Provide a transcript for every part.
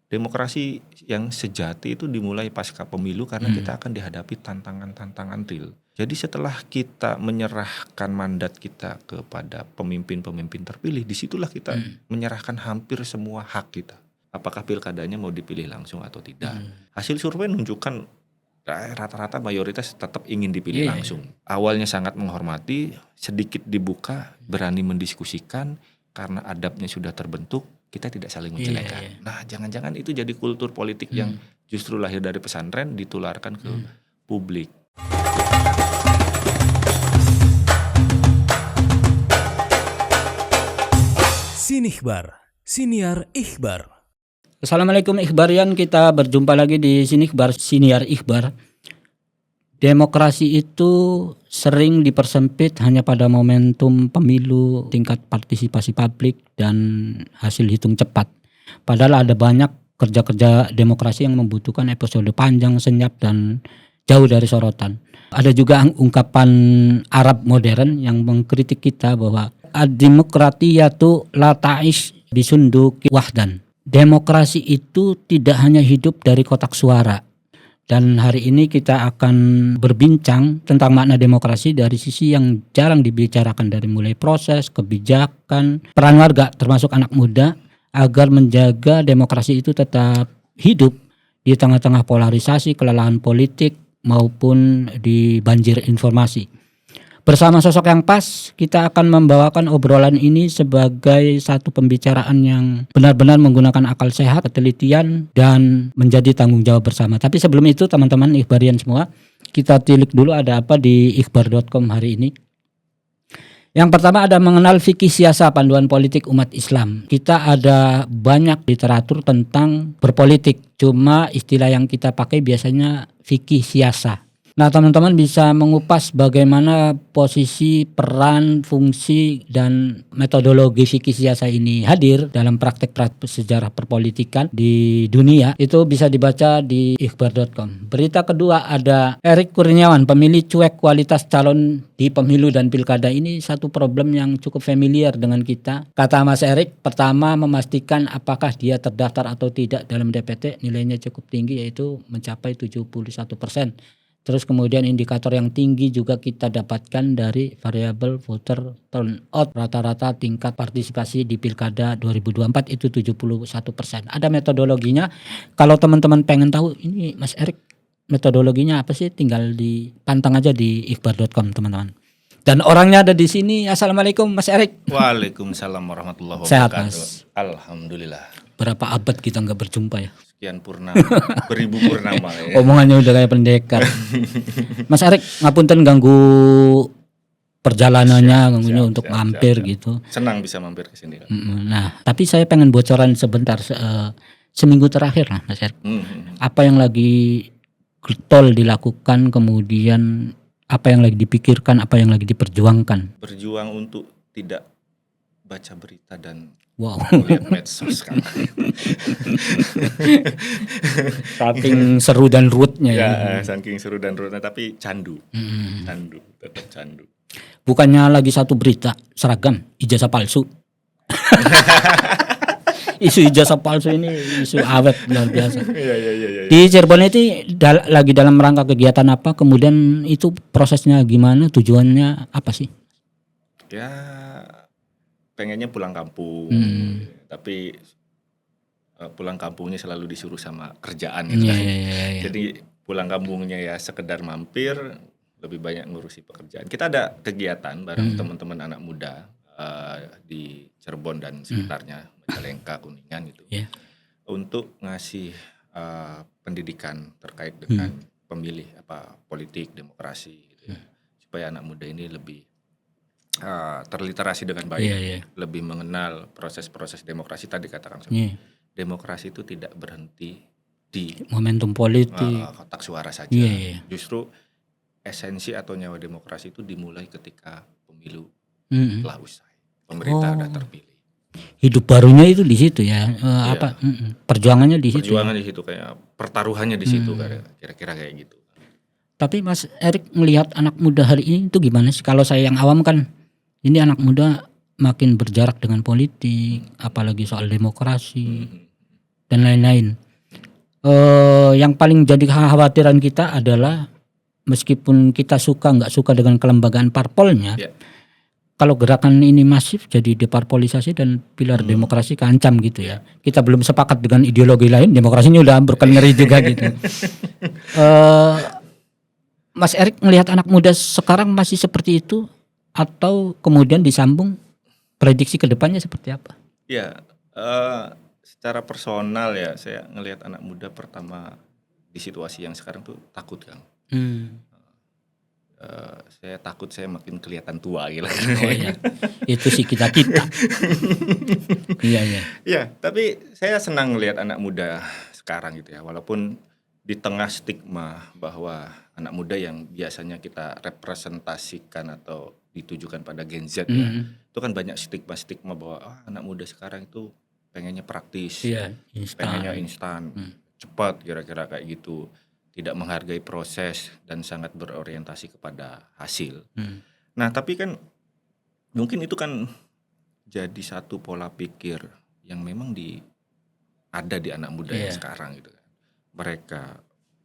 Demokrasi yang sejati itu dimulai pasca pemilu karena kita akan dihadapi tantangan-tantangan real. Jadi setelah kita menyerahkan mandat kita kepada pemimpin-pemimpin terpilih, disitulah kita menyerahkan hampir semua hak kita. Apakah pilkadanya mau dipilih langsung atau tidak. Hasil survei menunjukkan rata-rata mayoritas tetap ingin dipilih langsung. Awalnya sangat menghormati, sedikit dibuka, berani mendiskusikan, karena adabnya sudah terbentuk, kita tidak saling menjelekan. Nah, jangan-jangan itu jadi kultur politik yang justru lahir dari pesantren ditularkan ke publik. Sinikhbar, Siniar Ikhbar. Assalamualaikum Ikhbarian, kita berjumpa lagi di Sinikhbar, Siniar Ikhbar. Demokrasi itu sering dipersempit hanya pada momentum pemilu, tingkat partisipasi publik, dan hasil hitung cepat. Padahal ada banyak kerja-kerja demokrasi yang membutuhkan episode panjang, senyap, dan jauh dari sorotan. Ada juga ungkapan Arab modern yang mengkritik kita bahwa ad-demokratiyatu la ta'ish bisunduki wahdan. Demokrasi itu tidak hanya hidup dari kotak suara. Dan hari ini kita akan berbincang tentang makna demokrasi dari sisi yang jarang dibicarakan, dari mulai proses, kebijakan, peran warga termasuk anak muda agar menjaga demokrasi itu tetap hidup di tengah-tengah polarisasi, kelelahan politik maupun di banjir informasi. Bersama sosok yang pas, kita akan membawakan obrolan ini sebagai satu pembicaraan yang benar-benar menggunakan akal sehat, ketelitian, dan menjadi tanggung jawab bersama. Tapi sebelum itu teman-teman Ikhbarian semua, kita tilik dulu ada apa di ikhbar.com hari ini. Yang pertama ada mengenal fikih siasa, panduan politik umat Islam. Kita ada banyak literatur tentang berpolitik, cuma istilah yang kita pakai biasanya fikih siasa. Nah, teman-teman bisa mengupas bagaimana posisi, peran, fungsi, dan metodologi fikih siasa ini hadir dalam praktek sejarah perpolitikan di dunia. Itu bisa dibaca di ikhbar.com. Berita kedua ada Erik Kurniawan, pemilih cuek kualitas calon di pemilu dan pilkada. Ini satu problem yang cukup familiar dengan kita. Kata Mas Erik, pertama memastikan apakah dia terdaftar atau tidak dalam DPT, nilainya cukup tinggi yaitu mencapai 71%. Terus kemudian indikator yang tinggi juga kita dapatkan dari variabel voter turnout. Rata-rata tingkat partisipasi di pilkada 2024 itu 71%. Ada metodologinya. Kalau teman-teman pengen tahu ini Mas Erik metodologinya apa sih, tinggal dipantang aja di ikhbar.com teman-teman. Dan orangnya ada di sini. Assalamualaikum Mas Erik. Waalaikumsalam warahmatullahi wabarakatuh. Sehat Mas? Alhamdulillah. Berapa abad kita nggak berjumpa ya? Sekian purnama, beribu purnama ya. Omongannya udah kayak pendekar. Mas Erik, ngapunten ganggu perjalanannya, ganggunya untuk mampir gitu. Senang bisa mampir ke sini. Nah, tapi saya pengen bocoran sebentar seminggu terakhir lah Mas Erik. Apa yang lagi getol dilakukan, kemudian apa yang lagi dipikirkan, apa yang lagi diperjuangkan? Berjuang untuk tidak baca berita dan lihat medsos kan. Saking seru dan ruwetnya ya. Saking seru dan ruwetnya, tapi candu. Tetap candu. Bukannya lagi satu berita seragam ijazah palsu. Isu ijazah palsu ini isu awet luar biasa. Iya. Di Cirebon itu lagi dalam rangka kegiatan apa? Kemudian itu prosesnya gimana? Tujuannya apa sih? Ya, pengennya pulang kampung, tapi pulang kampungnya selalu disuruh sama kerjaan gitu kan. Jadi pulang kampungnya ya sekedar mampir, lebih banyak ngurusi pekerjaan. Kita ada kegiatan bareng teman-teman anak muda di Cirebon dan sekitarnya, Majalengka, Kuningan gitu, untuk ngasih pendidikan terkait dengan pemilih politik, demokrasi gitu ya, supaya anak muda ini lebih terliterasi dengan baik, lebih mengenal proses-proses demokrasi. Tadi katakan demokrasi itu tidak berhenti di momentum politik, kotak suara saja. Justru esensi atau nyawa demokrasi itu dimulai ketika pemilu telah usai, pemerintah sudah terpilih. Hidup barunya itu di situ ya, perjuangannya di situ. Perjuangan di situ, kayak pertaruhannya di situ, kira-kira kayak gitu. Tapi Mas Erik melihat anak muda hari ini itu gimana sih? Kalau saya yang awam kan, ini anak muda makin berjarak dengan politik, apalagi soal demokrasi. dan lain-lain. Yang paling jadi kekhawatiran kita adalah meskipun kita suka nggak suka dengan kelembagaan parpolnya, Ya. kalau gerakan ini masif jadi deparpolisasi dan pilar demokrasi keancam gitu ya. Kita belum sepakat dengan ideologi lain, demokrasinya udah hampir ngeri juga gitu. Mas Erik melihat anak muda sekarang masih seperti itu atau kemudian disambung prediksi ke depannya seperti apa? Ya, secara personal ya saya ngelihat anak muda pertama di situasi yang sekarang tuh takut, Kang. Saya takut saya makin kelihatan tua gitu. Oh iya, itu sih kita. Iya. Ya, tapi saya senang melihat anak muda sekarang gitu ya. Walaupun di tengah stigma bahwa anak muda yang biasanya kita representasikan atau ditujukan pada Gen Z ya, itu kan banyak stigma bahwa anak muda sekarang itu pengennya praktis, Iya, pengennya instan, cepat kira-kira kayak gitu. Tidak menghargai proses dan sangat berorientasi kepada hasil. Nah, tapi kan mungkin itu kan jadi satu pola pikir yang memang ada di anak muda yang sekarang gitu kan. Mereka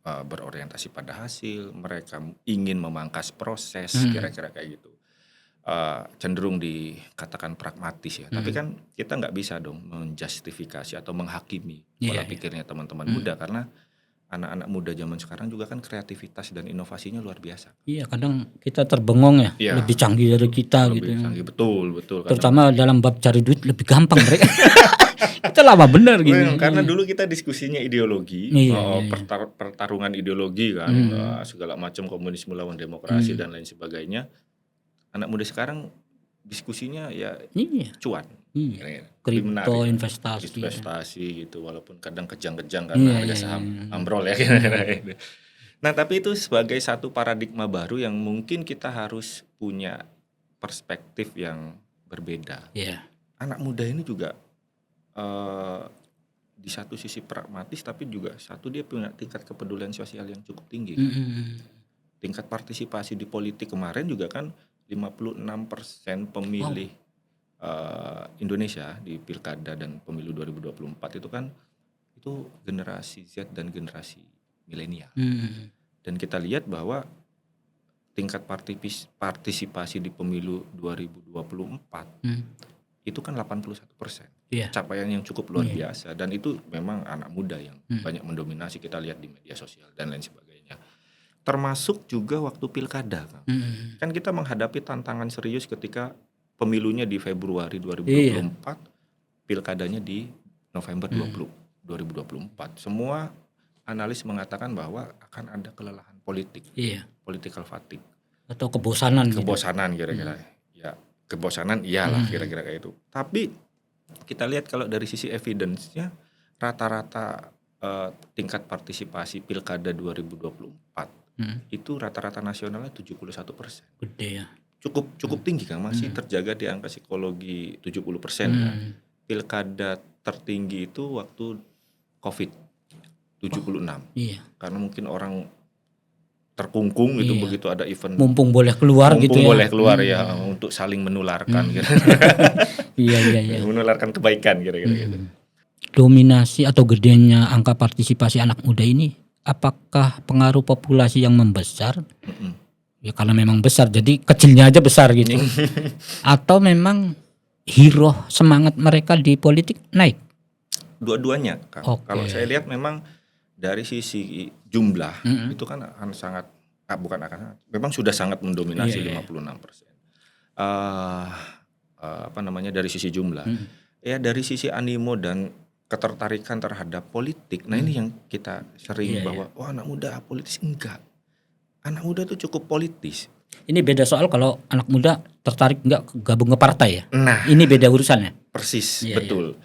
berorientasi pada hasil, mereka ingin memangkas proses, kira-kira kayak gitu. Cenderung dikatakan pragmatis ya. Tapi kan kita nggak bisa dong menjustifikasi atau menghakimi pola pikirnya teman-teman muda, karena anak-anak muda zaman sekarang juga kan kreativitas dan inovasinya luar biasa. Iya, kadang kita terbengong ya, lebih canggih dari kita Lebih gitu. canggih, betul. Terutama dalam bab cari duit lebih gampang mereka. Kita lama benar gitu. Karena dulu kita diskusinya ideologi, pertarungan ideologi kan, segala macam komunisme lawan demokrasi dan lain sebagainya. Anak muda sekarang diskusinya ya cuan. Kripto, investasi gitu, walaupun kadang kejang-kejang karena harga saham ambrol ya. Nah, tapi itu sebagai satu paradigma baru yang mungkin kita harus punya perspektif yang berbeda. Anak muda ini juga di satu sisi pragmatis, tapi juga dia punya tingkat kepedulian sosial yang cukup tinggi. Tingkat partisipasi di politik kemarin juga kan 56% pemilih Indonesia di pilkada dan pemilu 2024 itu kan itu generasi Z dan generasi milenial. Dan kita lihat bahwa tingkat partisipasi di pemilu 2024 itu kan 81%. Capaian yang cukup luar biasa, dan itu memang anak muda yang banyak mendominasi, kita lihat di media sosial dan lain sebagainya. Termasuk juga waktu pilkada. Kan kita menghadapi tantangan serius ketika pemilunya di Februari 2024, pilkadanya di November 2024. Semua analis mengatakan bahwa akan ada kelelahan politik, political fatigue. Atau kebosanan kira-kira. Ya, kebosanan iyalah kira-kira kayak itu. Tapi kita lihat kalau dari sisi evidence-nya, rata-rata tingkat partisipasi pilkada 2024 itu rata-rata nasionalnya 71%. Gede ya. Cukup tinggi kan, masih terjaga di angka psikologi 70% kan. Pilkada tertinggi itu waktu Covid 76. Karena mungkin orang terkungkung gitu, begitu ada event. Mumpung boleh keluar ya untuk saling menularkan gitu. Iya. Menularkan kebaikan kira-kira gitu. Dominasi atau gedenya angka partisipasi anak muda ini, apakah pengaruh populasi yang membesar? Ya karena memang besar, jadi kecilnya aja besar gitu. Atau memang hero semangat mereka di politik naik? Dua-duanya, Kak. Kalau saya lihat memang dari sisi jumlah itu kan akan sangat, memang sudah sangat mendominasi 56%. Dari sisi jumlah. Ya dari sisi animo dan ketertarikan terhadap politik. Nah ini yang kita sering bahwa anak muda apolitis, enggak. Anak muda itu cukup politis. Ini beda soal kalau anak muda tertarik enggak gabung ke partai ya. Nah, ini beda urusannya. Persis, betul.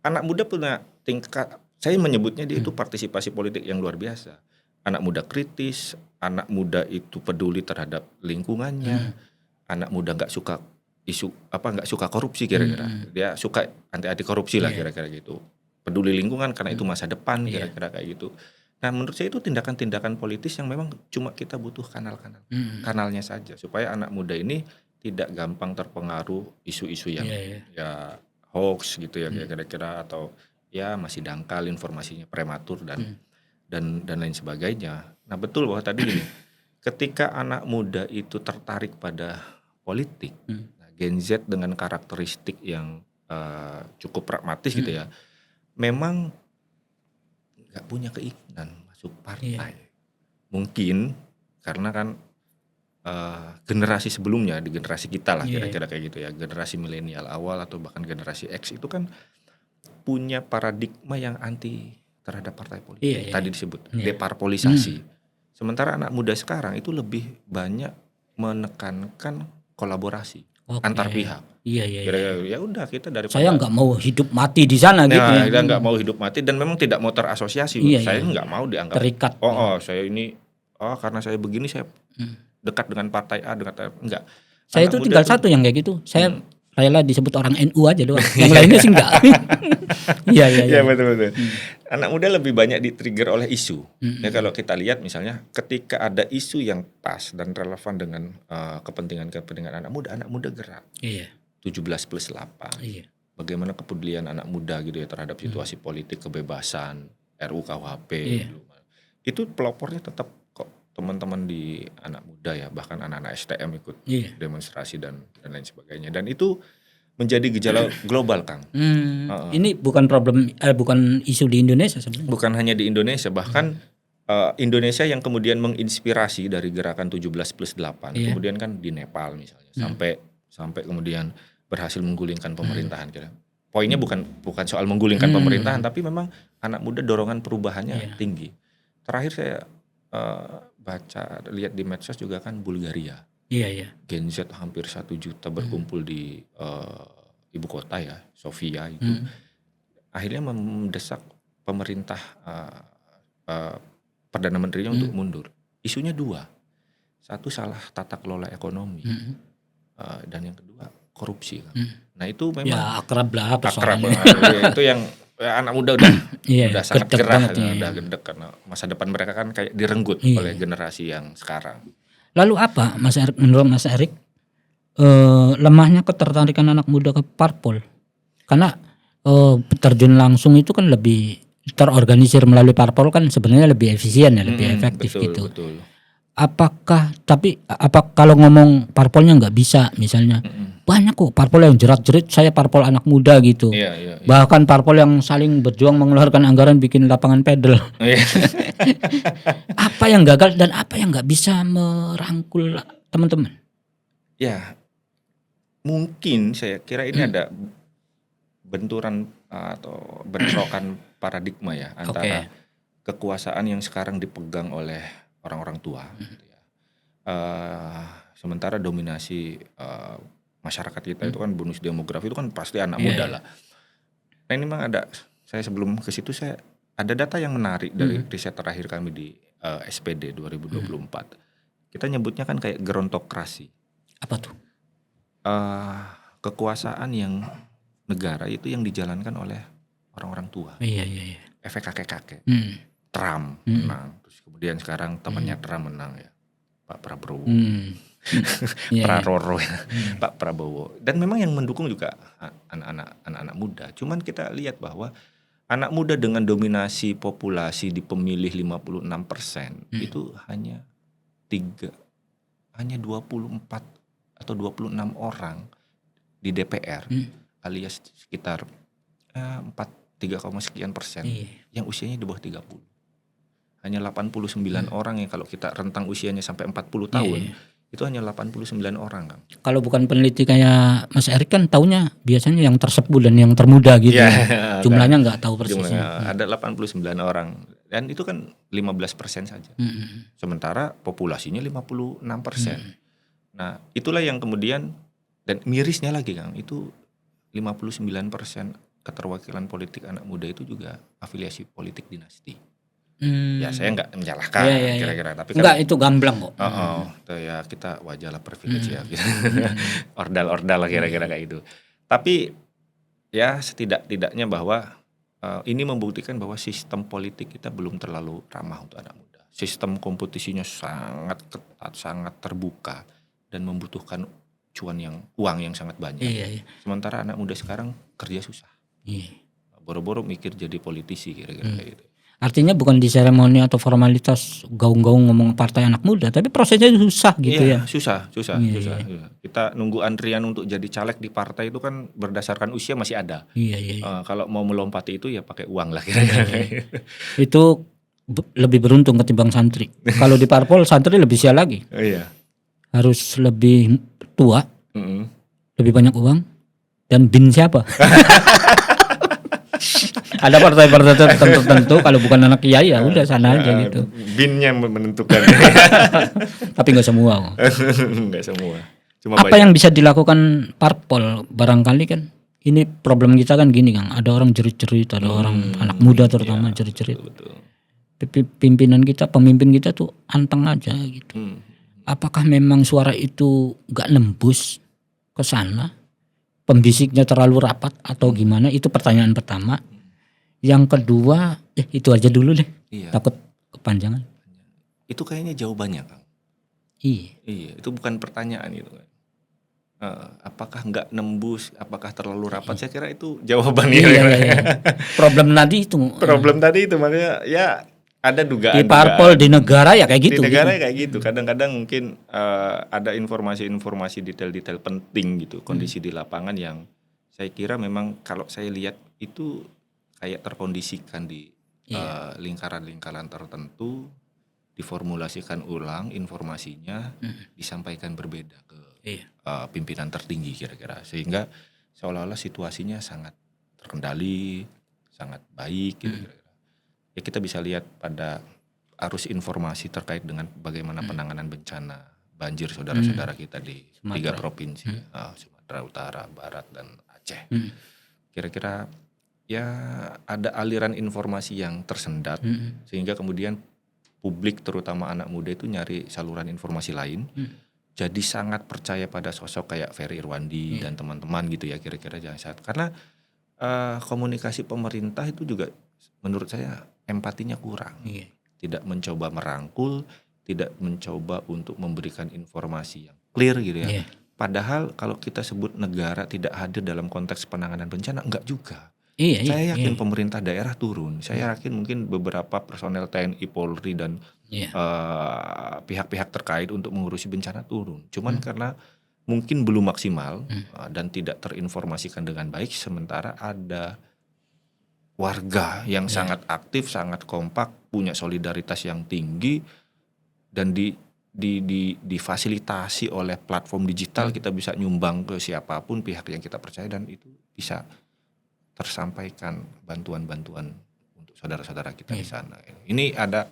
Anak muda punya tingkat, saya menyebutnya dia itu partisipasi politik yang luar biasa. Anak muda kritis, anak muda itu peduli terhadap lingkungannya, anak muda nggak suka nggak suka korupsi kira-kira. Dia suka anti korupsi lah kira-kira gitu. Peduli lingkungan karena itu masa depan kira-kira kayak gitu. Nah menurut saya itu tindakan-tindakan politis yang memang cuma kita butuh kanalnya saja, supaya anak muda ini tidak gampang terpengaruh isu-isu yang ya hoax gitu ya kira-kira, atau ya masih dangkal, informasinya prematur dan lain sebagainya. Nah betul bahwa tadi gini, ketika anak muda itu tertarik pada politik, nah, Gen Z dengan karakteristik yang cukup pragmatis gitu ya, memang nggak punya keinginan masuk partai. Mungkin karena kan generasi sebelumnya, di generasi kita lah kira-kira kayak gitu ya, generasi milenial awal atau bahkan generasi X itu kan punya paradigma yang anti terhadap partai politik. Tadi disebut deparpolisasi. Sementara anak muda sekarang itu lebih banyak menekankan kolaborasi antar pihak. Kira-kira ya udah kita daripada saya nggak mau hidup mati di sana gitu ya. Kita nggak mau hidup mati dan memang tidak mau terasosiasi. Saya nggak mau dianggap terikat. Saya ini karena saya begini saya dekat dengan partai A, enggak. Saya itu tinggal satu yang kayak gitu. Saya rela disebut orang NU aja doang. Yang lainnya sih enggak. Iya betul. Anak muda lebih banyak di-trigger oleh isu. Ya kalau kita lihat misalnya ketika ada isu yang pas dan relevan dengan kepentingan anak muda gerak. 17+8. Bagaimana kepedulian anak muda gitu ya terhadap situasi politik, kebebasan, RUU KUHP. Itu pelopornya tetap kok teman-teman di anak muda ya, bahkan anak-anak STM ikut demonstrasi dan lain sebagainya. Dan itu menjadi gejala global, Kang. Ini bukan bukan isu di Indonesia sebenarnya. Bukan hanya di Indonesia, bahkan Indonesia yang kemudian menginspirasi dari gerakan 17+8, kemudian kan di Nepal misalnya, sampai kemudian berhasil menggulingkan pemerintahan. Poinnya bukan soal menggulingkan pemerintahan, tapi memang anak muda dorongan perubahannya tinggi. Terakhir saya lihat di medsos juga kan Bulgaria. Gen Z hampir 1 juta berkumpul di ibu kota ya, Sofia itu. Akhirnya mendesak pemerintah Perdana Menterinya untuk mundur. Isunya 2. Satu salah tata kelola ekonomi. Dan yang kedua korupsi. Nah itu memang ya akrab lah itu yang anak muda udah sangat gerah, udah gedek karena masa depan mereka kan kayak direnggut oleh generasi yang sekarang. Lalu apa menurut Mas Erik lemahnya ketertarikan anak muda ke parpol? Karena terjun langsung itu kan lebih terorganisir melalui parpol kan sebenarnya lebih efisien ya, lebih efektif gitu. Betul. Apakah kalau ngomong parpolnya nggak bisa misalnya banyak kok parpol yang jerat-jerit saya parpol anak muda gitu. Bahkan parpol yang saling berjuang mengeluarkan anggaran bikin lapangan pedal. Apa yang gagal dan apa yang nggak bisa merangkul teman-teman? Ya mungkin saya kira ini ada benturan atau bentrokan paradigma ya antara kekuasaan yang sekarang dipegang oleh orang-orang tua gitu ya. Sementara dominasi masyarakat kita itu kan bonus demografi itu kan pasti anak muda lah. Nah ini memang ada, saya sebelum ke situ saya ada data yang menarik dari riset terakhir kami di SPD 2024. Kita nyebutnya kan kayak gerontokrasi. Apa tuh? Kekuasaan yang negara itu yang dijalankan oleh orang-orang tua. Efek kakek-kakek. Trump menang, terus kemudian sekarang temannya Trump menang ya, Pak Prabowo, Praroro ya, Pak Prabowo. Dan memang yang mendukung juga anak-anak muda. Cuman kita lihat bahwa anak muda dengan dominasi populasi di pemilih 56% itu hanya 24 atau 26 orang di DPR, alias sekitar 3, sekian persen yang usianya di bawah 30. Hanya 89 orang yang kalau kita rentang usianya sampai 40 tahun itu hanya 89 orang, Kang. Kalau bukan peneliti kayak Mas Erik kan taunya biasanya yang tersepuh dan yang termuda gitu. Jumlahnya nggak tahu persisnya. Ada 89 orang dan itu kan 15% saja. Sementara populasinya 56%. Nah, itulah yang kemudian dan mirisnya lagi, Kang, itu 59% keterwakilan politik anak muda itu juga afiliasi politik dinasti. Ya saya nggak menyalahkan kira-kira, tapi enggak, itu gamblang kok. Ya kita wajarlah privilege ya, gitu. Ordal lah kira-kira kayak gitu. Tapi ya setidak-tidaknya bahwa ini membuktikan bahwa sistem politik kita belum terlalu ramah untuk anak muda. Sistem kompetisinya sangat ketat, sangat terbuka dan membutuhkan uang yang sangat banyak. Sementara anak muda sekarang kerja susah. boro-boro mikir jadi politisi kira-kira kayak gitu. Artinya bukan di seremoni atau formalitas gaung-gaung ngomong partai anak muda, tapi prosesnya susah gitu ya. Iya, susah. Iya. Kita nunggu antrian untuk jadi caleg di partai itu kan berdasarkan usia masih ada. Iya. Kalau mau melompati itu ya pakai uang lah kira-kira. Itu lebih beruntung ketimbang santri. Kalau di parpol santri lebih sial lagi. Iya. Harus lebih tua, Mm-mm. lebih banyak uang, dan bin siapa? Ada partai-partai tertentu kalau bukan anak kiai ya udah sana aja gitu. Binnya menentukan. Tapi nggak semua. Enggak semua. Cuma Apa yang bisa dilakukan parpol barangkali kan? Ini problem kita kan gini Kang, ada orang jerit-jerit, ada orang anak muda terutama jerit-jerit. betul. Pemimpin kita tuh anteng aja gitu. Apakah memang suara itu nggak nembus ke sana? Pembisiknya terlalu rapat atau gimana? Itu pertanyaan pertama. Yang kedua, itu aja dulu deh. Iya. Takut kepanjangan. Itu kayaknya jawabannya, Kang. Iya. Itu bukan pertanyaan itu kan. Apakah nggak nembus, apakah terlalu rapat? Saya kira itu jawabannya. Iya. Problem tadi itu. Makanya ya ada dugaan. Di parpol di negara ya kayak gitu. Di negara kayak gitu. Kadang-kadang mungkin ada informasi-informasi detail-detail penting gitu, kondisi di lapangan yang saya kira memang kalau saya lihat itu kayak terkondisikan di lingkaran-lingkaran tertentu, diformulasikan ulang informasinya, disampaikan berbeda ke pimpinan tertinggi kira-kira, sehingga seolah-olah situasinya sangat terkendali, sangat baik gitu kira-kira. Ya kita bisa lihat pada arus informasi terkait dengan bagaimana penanganan bencana banjir saudara-saudara kita di 3 provinsi, Sumatera Utara, Barat, dan Aceh. Kira-kira ya ada aliran informasi yang tersendat, sehingga kemudian publik terutama anak muda itu nyari saluran informasi lain, jadi sangat percaya pada sosok kayak Ferry Irwandi dan teman-teman gitu ya kira-kira jangan saat, karena komunikasi pemerintah itu juga menurut saya empatinya kurang, tidak mencoba merangkul, tidak mencoba untuk memberikan informasi yang clear gitu ya. Padahal kalau kita sebut negara tidak hadir dalam konteks penanganan bencana, enggak juga. Saya yakin pemerintah daerah turun. Saya yakin mungkin beberapa personel TNI, Polri dan pihak-pihak terkait untuk mengurusi bencana turun. Cuman karena mungkin belum maksimal dan tidak terinformasikan dengan baik. Sementara ada warga yang sangat aktif, sangat kompak, punya solidaritas yang tinggi, dan difasilitasi oleh platform digital. Kita bisa nyumbang ke siapapun pihak yang kita percaya, dan itu bisa tersampaikan bantuan-bantuan untuk saudara-saudara kita di sana. Ini ada,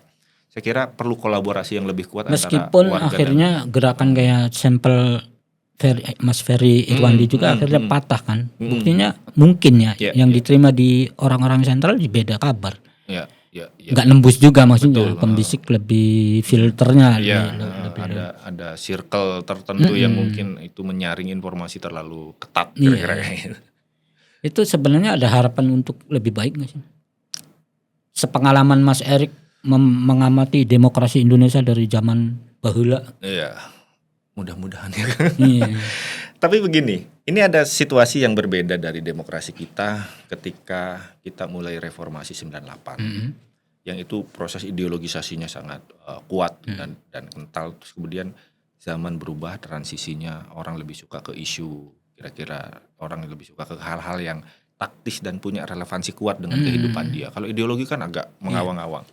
saya kira perlu kolaborasi yang lebih kuat meskipun antara warga akhirnya gerakan kayak sampel Mas Ferry Irwandi juga akhirnya patah kan. Buktinya mungkin yang diterima di orang-orang sentral beda kabar. Nggak nembus juga maksudnya. Betul, pembisik lebih filternya. Ada circle tertentu yang mungkin itu menyaring informasi terlalu ketat kira-kira gitu. Itu sebenarnya ada harapan untuk lebih baik nggak sih? Sepengalaman Mas Erik mengamati demokrasi Indonesia dari zaman bahula. Iya, mudah-mudahan ya. Tapi begini, ini ada situasi yang berbeda dari demokrasi kita ketika kita mulai reformasi 98. Yang itu proses ideologisasinya sangat kuat dan kental. Terus kemudian zaman berubah, transisinya orang lebih suka ke isu, kira-kira orang lebih suka ke hal-hal yang taktis dan punya relevansi kuat dengan kehidupan dia. Kalau ideologi kan agak mengawang-awang.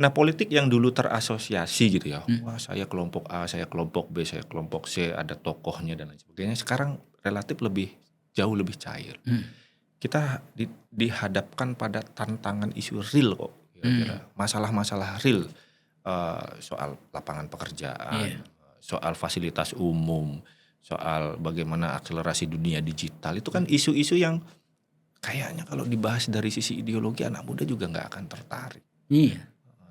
Nah, politik yang dulu terasosiasi gitu ya, wah saya kelompok A, saya kelompok B, saya kelompok C, ada tokohnya dan lain sebagainya, sekarang relatif jauh lebih cair. Kita dihadapkan pada tantangan isu real kok, kira-kira masalah-masalah real, soal lapangan pekerjaan, soal fasilitas umum, soal bagaimana akselerasi dunia digital. Itu kan isu-isu yang kayaknya kalau dibahas dari sisi ideologi anak muda juga nggak akan tertarik.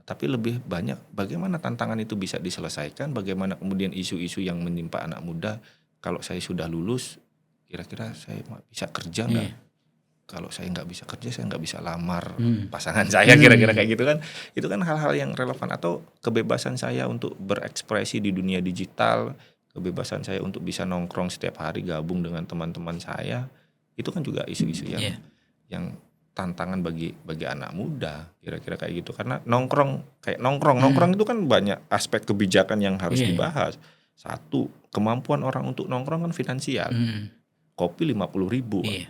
Tapi lebih banyak bagaimana tantangan itu bisa diselesaikan, bagaimana kemudian isu-isu yang menimpa anak muda. Kalau saya sudah lulus, kira-kira saya bisa kerja nggak? Kalau saya nggak bisa kerja, saya nggak bisa lamar pasangan saya, kira-kira kayak gitu kan. Itu kan hal-hal yang relevan. Atau kebebasan saya untuk berekspresi di dunia digital, kebebasan saya untuk bisa nongkrong setiap hari, gabung dengan teman-teman saya, itu kan juga isu-isu yang tantangan bagi anak muda, kira-kira kayak gitu. Karena nongkrong itu kan banyak aspek kebijakan yang harus Iya. dibahas. Satu, kemampuan orang untuk nongkrong kan finansial. Kopi 50.000 Iya.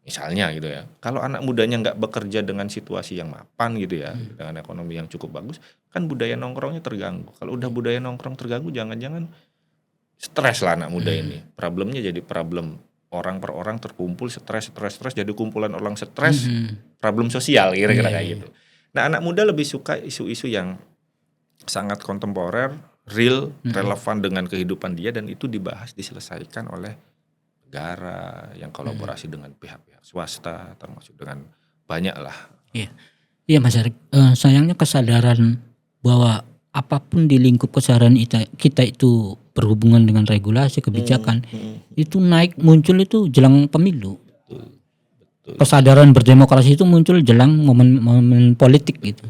misalnya gitu ya. Kalau anak mudanya nggak bekerja dengan situasi yang mapan gitu ya, dengan ekonomi yang cukup bagus, kan budaya nongkrongnya terganggu. Kalau udah budaya nongkrong terganggu, jangan-jangan stres lah anak muda ini. Problemnya jadi problem orang per orang terkumpul, stres, jadi kumpulan orang stres, problem sosial kira-kira kayak gitu. Nah, anak muda lebih suka isu-isu yang sangat kontemporer, real, relevan dengan kehidupan dia, dan itu dibahas, diselesaikan oleh negara yang kolaborasi dengan pihak-pihak swasta, termasuk dengan banyak lah. Iya Mas Erik, sayangnya kesadaran bahwa apapun di lingkup keseharian kita itu berhubungan dengan regulasi, kebijakan, itu muncul itu jelang pemilu. Betul. Kesadaran berdemokrasi itu muncul jelang momen politik gitu.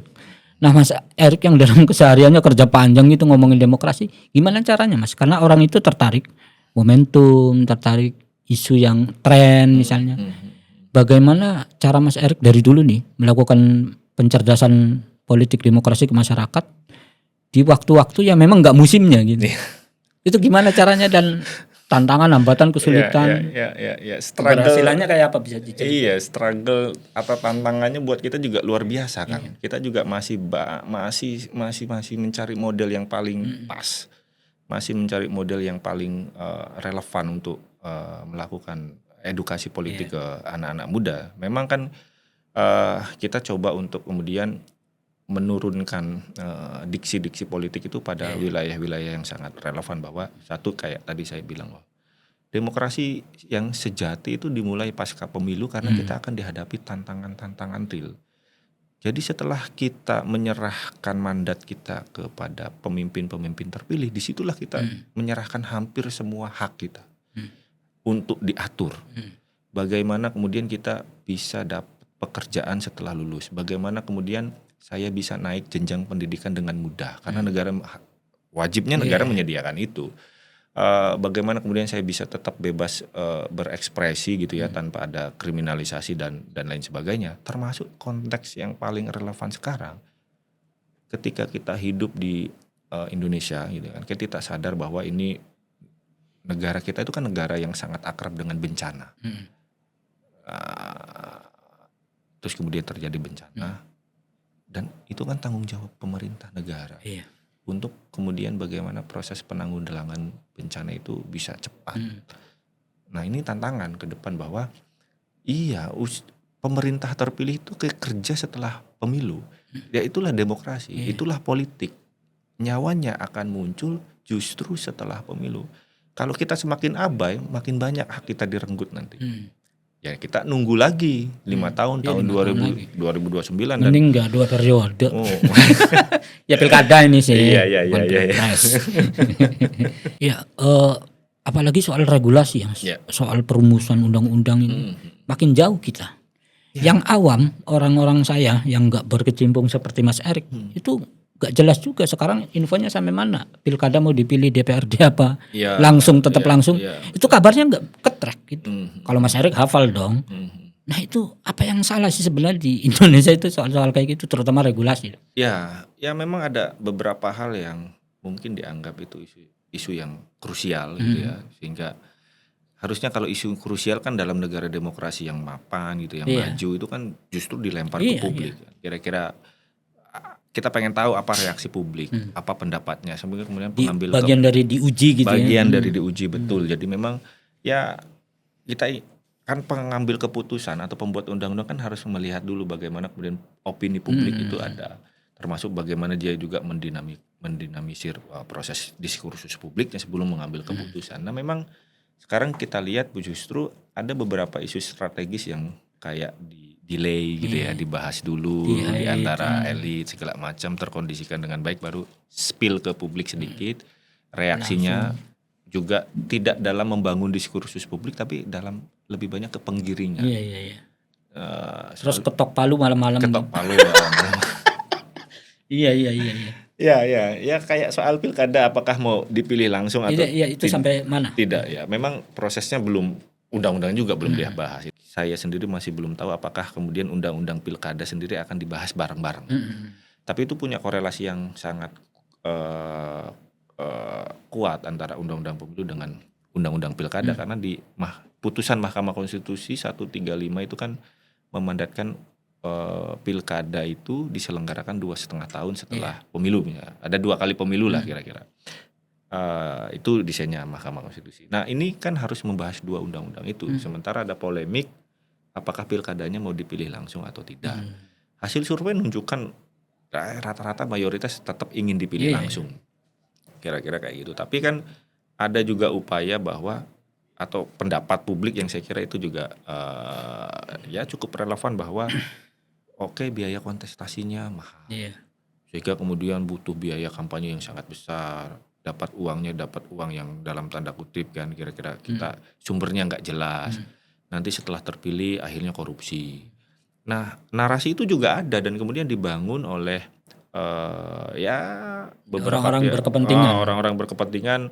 Nah Mas Erik yang dalam kesehariannya kerja panjang gitu ngomongin demokrasi, gimana caranya Mas? Karena orang itu tertarik momentum, tertarik isu yang tren misalnya. Bagaimana cara Mas Erik dari dulu nih melakukan pencerdasan politik demokrasi ke masyarakat di waktu-waktu yang memang nggak musimnya gitu? Itu gimana caranya dan tantangan, hambatan, kesulitan? Ya. Keberhasilannya kayak apa bisa diceritain? Iya, struggle atau tantangannya buat kita juga luar biasa kan. Kita juga masih mencari model yang paling pas, masih mencari model yang paling relevan untuk melakukan edukasi politik ke anak-anak muda. Memang kan kita coba untuk kemudian menurunkan diksi-diksi politik itu pada wilayah-wilayah yang sangat relevan, bahwa satu kayak tadi saya bilang loh, demokrasi yang sejati itu dimulai pasca pemilu karena kita akan dihadapi tantangan-tantangan real. Jadi setelah kita menyerahkan mandat kita kepada pemimpin-pemimpin terpilih, disitulah kita menyerahkan hampir semua hak kita untuk diatur. Bagaimana kemudian kita bisa dapat pekerjaan setelah lulus, bagaimana kemudian saya bisa naik jenjang pendidikan dengan mudah karena negara wajibnya negara menyediakan itu. Bagaimana kemudian saya bisa tetap bebas berekspresi gitu ya, tanpa ada kriminalisasi dan lain sebagainya. Termasuk konteks yang paling relevan sekarang, ketika kita hidup di Indonesia gitu kan, kita sadar bahwa ini negara kita itu kan negara yang sangat akrab dengan bencana. Terus kemudian terjadi bencana, dan itu kan tanggung jawab pemerintah negara untuk kemudian bagaimana proses penanggulangan bencana itu bisa cepat. Nah ini tantangan ke depan, bahwa pemerintah terpilih itu kerja setelah pemilu. Ya itulah demokrasi, itulah politik. Nyawanya akan muncul justru setelah pemilu. Kalau kita semakin abai, makin banyak hak kita direnggut nanti. Ya kita nunggu lagi 5 tahun, tahun 2029 dan mending enggak 2 periode. Ya pilkada ini sih. Iya. Ya, apalagi soal regulasi ya, soal perumusan undang-undang ini makin jauh kita. Yang awam, orang-orang saya yang enggak berkecimpung seperti Mas Erik itu gak jelas juga sekarang infonya sampai mana, pilkada mau dipilih DPRD apa, langsung langsung. Itu kabarnya nggak ketrack gitu. Kalau Mas Erik hafal dong. Nah itu apa yang salah sih sebenarnya di Indonesia itu soal-soal kayak gitu, terutama regulasi? Ya memang ada beberapa hal yang mungkin dianggap itu isu yang krusial gitu ya, sehingga harusnya kalau isu krusial kan dalam negara demokrasi yang mapan gitu, yang maju itu kan justru dilempar ke publik. Kira-kira kita pengen tahu apa reaksi publik, apa pendapatnya, sampai kemudian pengambil bagian dari diuji gitu. Bagian dari diuji, betul. Jadi memang ya kita kan pengambil keputusan atau pembuat undang-undang kan harus melihat dulu bagaimana kemudian opini publik itu ada, termasuk bagaimana dia juga mendinamisir proses diskursus publiknya sebelum mengambil keputusan. Nah memang sekarang kita lihat justru ada beberapa isu strategis yang kayak delay gitu ya, dibahas dulu di antara elit segala macam, terkondisikan dengan baik, baru spill ke publik sedikit. Reaksinya juga tidak dalam membangun diskursus publik, tapi dalam lebih banyak ke penggiringan. Terus ketok palu malam-malam. Ketok palu malam-malam. Iya. Ya kayak soal pilkada, apakah mau dipilih langsung atau itu sampai mana? Tidak ya, memang prosesnya belum undang-undang juga belum dibahas. Saya sendiri masih belum tahu apakah kemudian undang-undang pilkada sendiri akan dibahas bareng-bareng. Tapi itu punya korelasi yang sangat kuat antara undang-undang pemilu dengan undang-undang pilkada karena di putusan Mahkamah Konstitusi 135 itu kan memandatkan pilkada itu diselenggarakan 2,5 tahun setelah pemilu. Ada 2 kali pemilu lah kira-kira. Itu desainnya Mahkamah Konstitusi. Nah ini kan harus membahas 2 undang-undang itu. Sementara ada polemik apakah pilkadanya mau dipilih langsung atau tidak. Hasil survei menunjukkan rata-rata mayoritas tetap ingin dipilih langsung. Kira-kira kayak gitu. Tapi kan ada juga upaya bahwa atau pendapat publik yang saya kira itu juga ya cukup relevan bahwa oke, biaya kontestasinya mahal. Sehingga kemudian butuh biaya kampanye yang sangat besar. Dapat uang yang dalam tanda kutip kan kira-kira kita sumbernya nggak jelas. Nanti setelah terpilih akhirnya korupsi. Nah narasi itu juga ada dan kemudian dibangun oleh ya beberapa orang-orang berkepentingan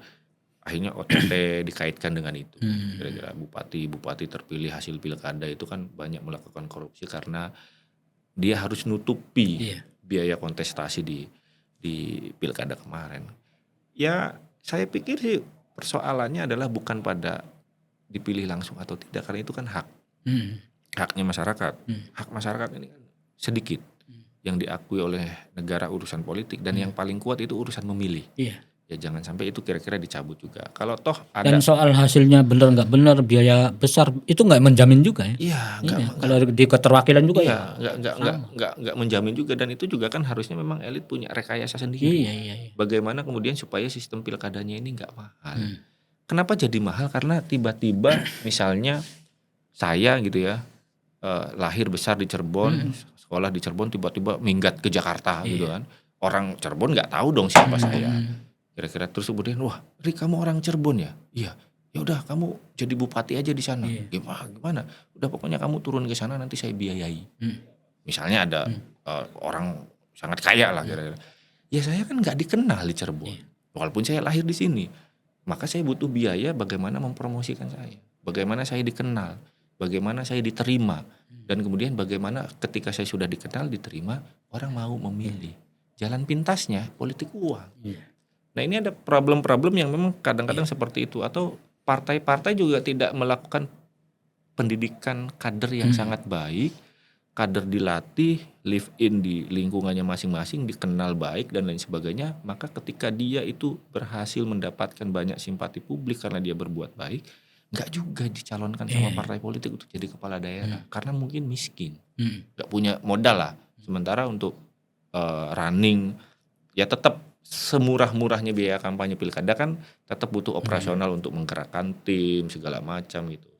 akhirnya OTT dikaitkan dengan itu. Kira-kira bupati terpilih hasil pilkada itu kan banyak melakukan korupsi karena dia harus nutupi biaya kontestasi di pilkada kemarin. Ya saya pikir sih persoalannya adalah bukan pada dipilih langsung atau tidak karena itu kan haknya masyarakat. Hak masyarakat ini kan sedikit yang diakui oleh negara urusan politik dan yang paling kuat itu urusan memilih. Ya jangan sampai itu kira-kira dicabut juga. Kalau toh ada dan soal hasilnya benar nggak benar biaya besar itu nggak menjamin juga ya. Kalau di keterwakilan juga nggak menjamin juga dan itu juga kan harusnya memang elit punya rekayasa sendiri. Bagaimana kemudian supaya sistem pilkadanya ini nggak mahal. Kenapa jadi mahal? Karena tiba-tiba misalnya saya gitu ya lahir besar di Cirebon, sekolah di Cirebon, tiba-tiba minggat ke Jakarta gitu kan. Orang Cirebon nggak tahu dong siapa saya. Kira-kira terus kemudian wah, Rik kamu orang Cirebon ya? Iya. Ya udah kamu jadi bupati aja di sana. Gimana? Udah pokoknya kamu turun ke sana nanti saya biayai. Misalnya ada orang sangat kaya lah kira-kira. Ya saya kan nggak dikenal di Cirebon. Walaupun saya lahir di sini. Maka saya butuh biaya bagaimana mempromosikan saya. Bagaimana saya dikenal. Bagaimana saya diterima. Dan kemudian bagaimana ketika saya sudah dikenal, diterima, orang mau memilih. Jalan pintasnya politik uang. Nah ini ada problem-problem yang memang kadang-kadang seperti itu. Atau partai-partai juga tidak melakukan pendidikan kader yang sangat baik. Kader dilatih, live in di lingkungannya masing-masing, dikenal baik dan lain sebagainya. Maka ketika dia itu berhasil mendapatkan banyak simpati publik karena dia berbuat baik, nggak juga dicalonkan sama partai politik untuk jadi kepala daerah. Karena mungkin miskin, nggak punya modal lah. Sementara untuk running, ya tetap semurah-murahnya biaya kampanye pilkada kan tetap butuh operasional untuk menggerakkan tim segala macam gitu.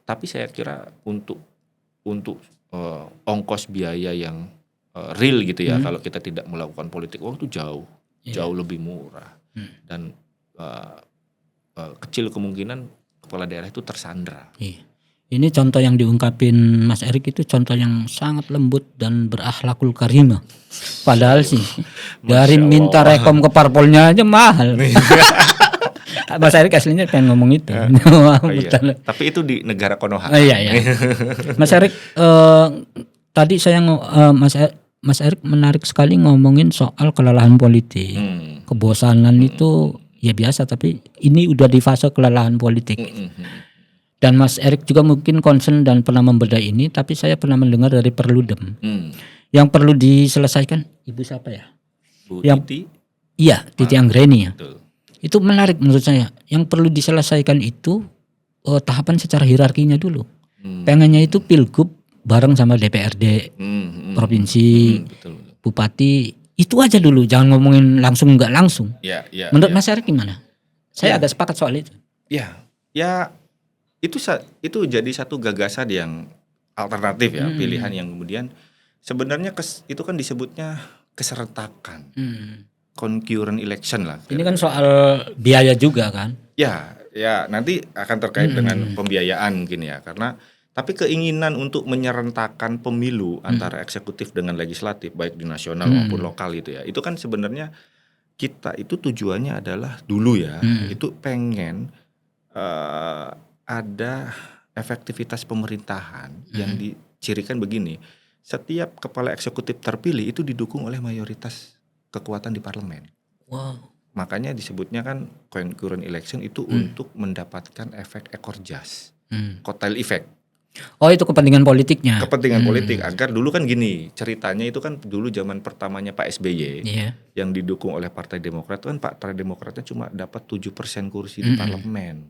Tapi saya kira untuk ongkos biaya yang real gitu ya, kalau kita tidak melakukan politik uang itu jauh lebih murah dan kecil kemungkinan kepala daerah itu tersandra. Ini contoh yang diungkapin Mas Erik itu contoh yang sangat lembut dan berakhlakul karimah. Padahal sih dari minta rekom ke parpolnya aja mahal. Mas Erik aslinya pengen ngomong itu. Tapi itu di negara Konoha. Mas Erik tadi saya Mas Erik menarik sekali ngomongin soal kelelahan politik. Kebosanan itu ya biasa, tapi ini udah di fase kelelahan politik. Dan Mas Erik juga mungkin concern dan pernah membedah ini, tapi saya pernah mendengar dari Perludem. Yang perlu diselesaikan Ibu siapa ya? Bu Titi? Iya, Titi Anggreni ya. Betul. Itu menarik menurut saya. Yang perlu diselesaikan itu tahapan secara hierarkinya dulu. Pengennya itu pilgub bareng sama DPRD provinsi, betul. Bupati, itu aja dulu. Jangan ngomongin langsung nggak langsung. Menurut Mas Erik gimana? Saya agak sepakat soal itu. Ya itu jadi satu gagasan yang alternatif ya, pilihan yang kemudian sebenarnya itu kan disebutnya keserentakan, concurrent election lah. Ini kan soal biaya juga kan? Ya nanti akan terkait dengan pembiayaan mungkin ya, karena tapi keinginan untuk menyerentakkan pemilu antara eksekutif dengan legislatif baik di nasional maupun lokal itu ya, itu kan sebenarnya kita itu tujuannya adalah dulu ya, itu pengen ada efektivitas pemerintahan yang dicirikan begini. Setiap kepala eksekutif terpilih itu didukung oleh mayoritas kekuatan di parlemen. Wow. Makanya disebutnya kan concurrent election itu untuk mendapatkan efek ekor jas, kotel effect. Oh, itu kepentingan politiknya. Kepentingan politik agar dulu kan gini, ceritanya itu kan dulu zaman pertamanya Pak SBY yang didukung oleh Partai Demokrat kan Partai Demokratnya cuma dapat 7% kursi di parlemen.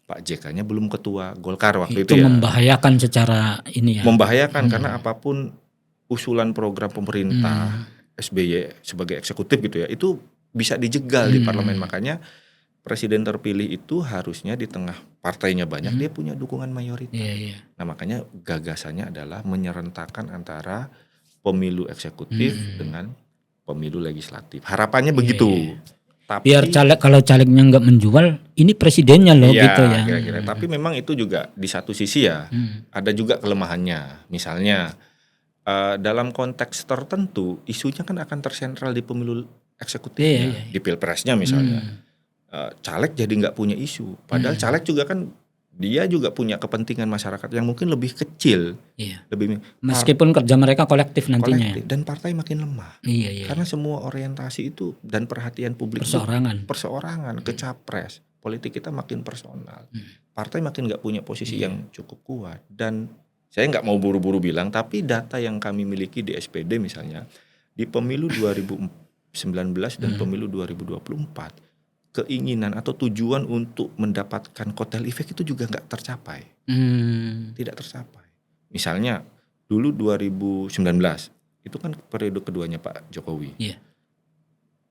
Pak JK-nya belum ketua Golkar waktu itu ya. Itu membahayakan secara ini ya. Membahayakan karena apapun usulan program pemerintah SBY sebagai eksekutif gitu ya, itu bisa dijegal di parlemen. Makanya presiden terpilih itu harusnya di tengah partainya banyak dia punya dukungan mayoritas. Nah makanya gagasannya adalah menyerentakkan antara pemilu eksekutif dengan pemilu legislatif. Harapannya begitu. Tapi, biar kalau calegnya nggak menjual, ini presidennya loh gitu ya. Kira-kira. Tapi memang itu juga di satu sisi ya ada juga kelemahannya. Misalnya dalam konteks tertentu isunya kan akan tersentral di pemilu eksekutifnya, di pilpresnya misalnya. Caleg jadi nggak punya isu. Padahal caleg juga kan dia juga punya kepentingan masyarakat yang mungkin lebih kecil. Lebih meskipun kerja mereka kolektif nantinya. Dan partai makin lemah. Karena semua orientasi itu dan perhatian publik perseorangan ke capres. Politik kita makin personal. Partai makin nggak punya posisi yang cukup kuat. Dan saya nggak mau buru-buru bilang, tapi data yang kami miliki di SPD misalnya di pemilu 2019 dan pemilu 2024. Keinginan atau tujuan untuk mendapatkan kotel efek itu juga nggak tercapai, tidak tercapai. Misalnya dulu 2019 itu kan periode keduanya Pak Jokowi,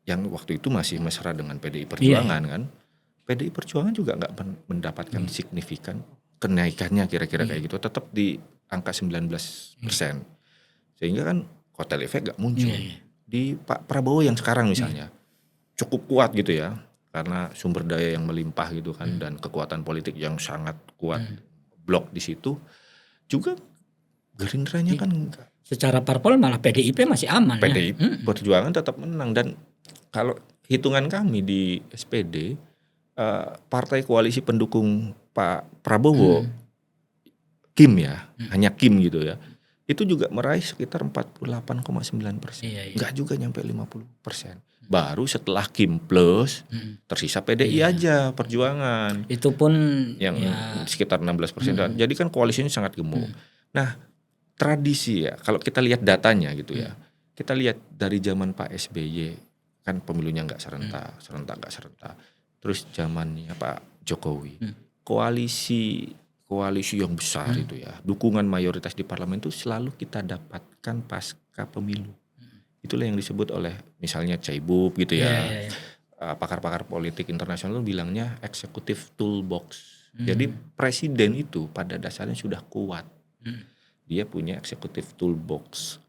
yang waktu itu masih mesra dengan PDI Perjuangan kan. PDI Perjuangan juga nggak mendapatkan signifikan kenaikannya kira-kira kayak gitu, tetap di angka 19%, sehingga kan kotel efek nggak muncul. Di Pak Prabowo yang sekarang misalnya cukup kuat gitu ya. Karena sumber daya yang melimpah gitu kan dan kekuatan politik yang sangat kuat blok di situ juga Gerindranya kan enggak. Secara parpol malah PDIP masih aman. PDIP Perjuangan tetap menang dan kalau hitungan kami di SPD partai koalisi pendukung Pak Prabowo Kim ya, hanya Kim gitu ya. Itu juga meraih sekitar 48,9%. Enggak juga nyampe 50%. Baru setelah Kim plus tersisa PDI aja Perjuangan. Itu pun yang sekitar 16%. Jadi kan koalisinya sangat gemuk. Nah, tradisi ya kalau kita lihat datanya gitu ya. Kita lihat dari zaman Pak SBY kan pemilunya enggak serentak. Terus zamannya Pak Jokowi. Koalisi yang besar itu ya. Dukungan mayoritas di parlemen itu selalu kita dapatkan pasca pemilu. Itulah yang disebut oleh misalnya Caibub gitu ya. Pakar-pakar politik internasional itu bilangnya executive toolbox. Jadi presiden itu pada dasarnya sudah kuat. Dia punya executive toolbox.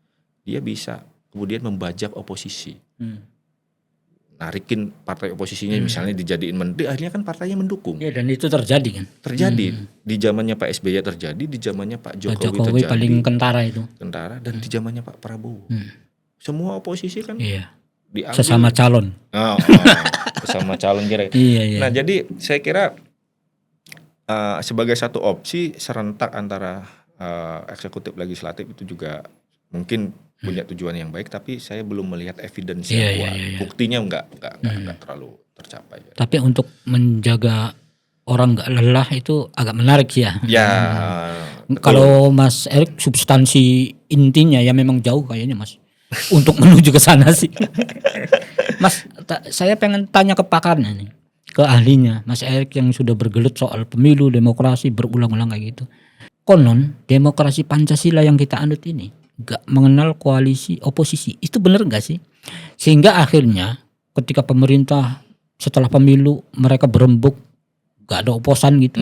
Dia bisa kemudian membajak oposisi. Narikin partai oposisinya misalnya dijadiin menteri, akhirnya kan partainya mendukung. Dan itu terjadi kan? Terjadi. Di zamannya Pak SBY terjadi, di zamannya Pak Jokowi terjadi. Paling kentara itu. Dan di zamannya Pak Prabowo. Semua oposisi kan diambil. Sesama calon. Sesama calon kira. Nah jadi saya kira sebagai satu opsi serentak antara eksekutif legislatif itu juga mungkin punya tujuan yang baik, tapi saya belum melihat evidence yang kuat. Buktinya enggak terlalu tercapai. Tapi untuk menjaga orang enggak lelah itu agak menarik sih ya. Kalau Mas Erik substansi intinya ya memang jauh kayaknya Mas. Untuk menuju ke sana sih. Mas, saya pengen tanya ke pakarnya nih, ke ahlinya, Mas Erik yang sudah bergelut soal pemilu, demokrasi berulang-ulang kayak gitu. Konon demokrasi Pancasila yang kita anut ini gak mengenal koalisi oposisi. Itu benar gak sih? Sehingga akhirnya ketika pemerintah setelah pemilu mereka berembuk, gak ada oposan gitu.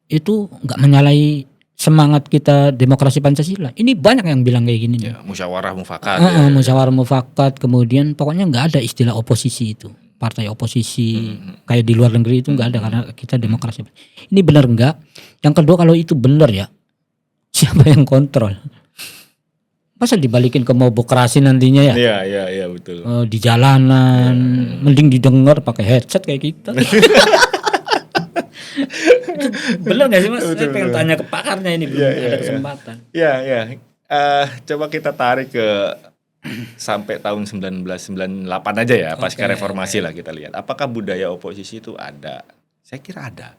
Itu gak menyalahi semangat kita demokrasi Pancasila. Ini banyak yang bilang kayak gini. Musyawarah mufakat. Musyawarah mufakat. Kemudian pokoknya nggak ada istilah oposisi itu. Partai oposisi kayak di luar negeri itu nggak ada karena kita demokrasi. Ini benar nggak? Yang kedua kalau itu benar ya, siapa yang kontrol? Masa dibalikin ke mobokrasi nantinya ya? Iya betul. Di jalanan, mending didengar pakai headset kayak kita. itu benar nggak sih Mas? Saya Betul, pengen betul. tanya ke pakarnya ini belum Iya, ada iya. kesempatan. Ya, ya. Coba kita tarik ke sampai tahun 1998 aja ya, pasca Oke, reformasi oke. lah kita lihat. Apakah budaya oposisi itu ada? Saya kira ada.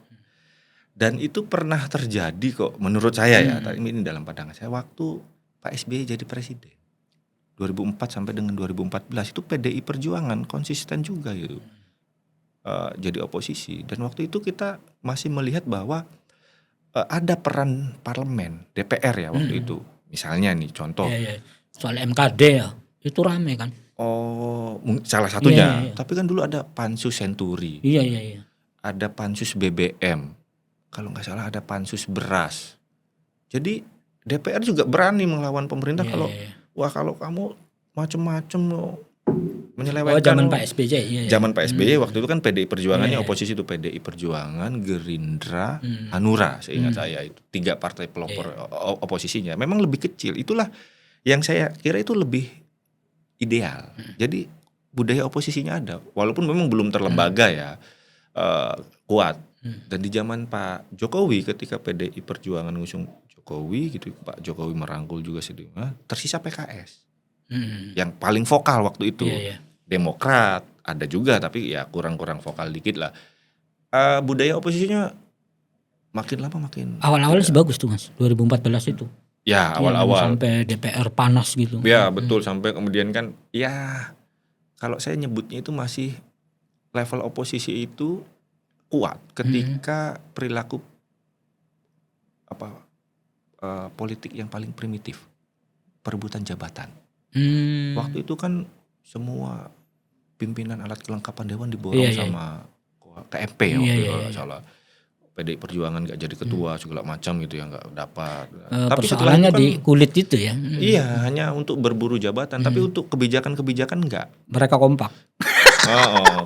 Dan itu pernah terjadi kok menurut saya ya. Tapi ini dalam pandangan saya waktu Pak SBY jadi presiden. 2004 sampai dengan 2014 itu PDI Perjuangan konsisten juga gitu. Jadi oposisi, dan waktu itu kita masih melihat bahwa ada peran parlemen, DPR ya waktu itu. Misalnya nih contoh, Iya, iya. Soal MKD ya, itu rame kan. salah satunya. Iya, iya. Tapi kan dulu ada Pansus Senturi, Iya, iya, iya. ada Pansus BBM, kalau nggak salah ada Pansus Beras. Jadi DPR juga berani melawan pemerintah Iya, kalau iya, iya. wah kalau kamu macem-macem lo Oh, menyelewengkan. zaman Pak SBY. Iya, iya. Zaman Pak SBY waktu itu kan PDI Perjuangannya Iya, iya. oposisi itu PDI Perjuangan, Gerindra, Hanura, seingat saya itu 3 partai pelopor oposisinya. Memang lebih kecil. Itulah yang saya kira itu lebih ideal. Jadi budaya oposisinya ada, walaupun memang belum terlembaga ya, kuat. Dan di zaman Pak Jokowi ketika PDI Perjuangan ngusung Jokowi gitu, Pak Jokowi merangkul juga sedikit, tersisa PKS yang paling vokal waktu itu. Iya, iya. Demokrat ada juga tapi ya kurang-kurang vokal dikit lah. Budaya oposisinya makin lama makin Awal-awal sih bagus tuh Mas, 2014 itu. ya Iya, awal-awal sampai DPR panas gitu. ya betul, sampai kemudian kan ya kalau saya nyebutnya itu masih level oposisi itu kuat ketika perilaku politik yang paling primitif, perebutan jabatan. Waktu itu kan semua pimpinan alat kelengkapan dewan diborong Iya, iya. sama KMP ya Iya, waktu itu iya, kalau nggak iya. salah. PDI Perjuangan nggak jadi ketua segala macam gitu ya, nggak dapat. Persoalannya itu kan, di kulit itu ya. iya hanya untuk berburu jabatan, tapi untuk kebijakan-kebijakan enggak. Mereka kompak.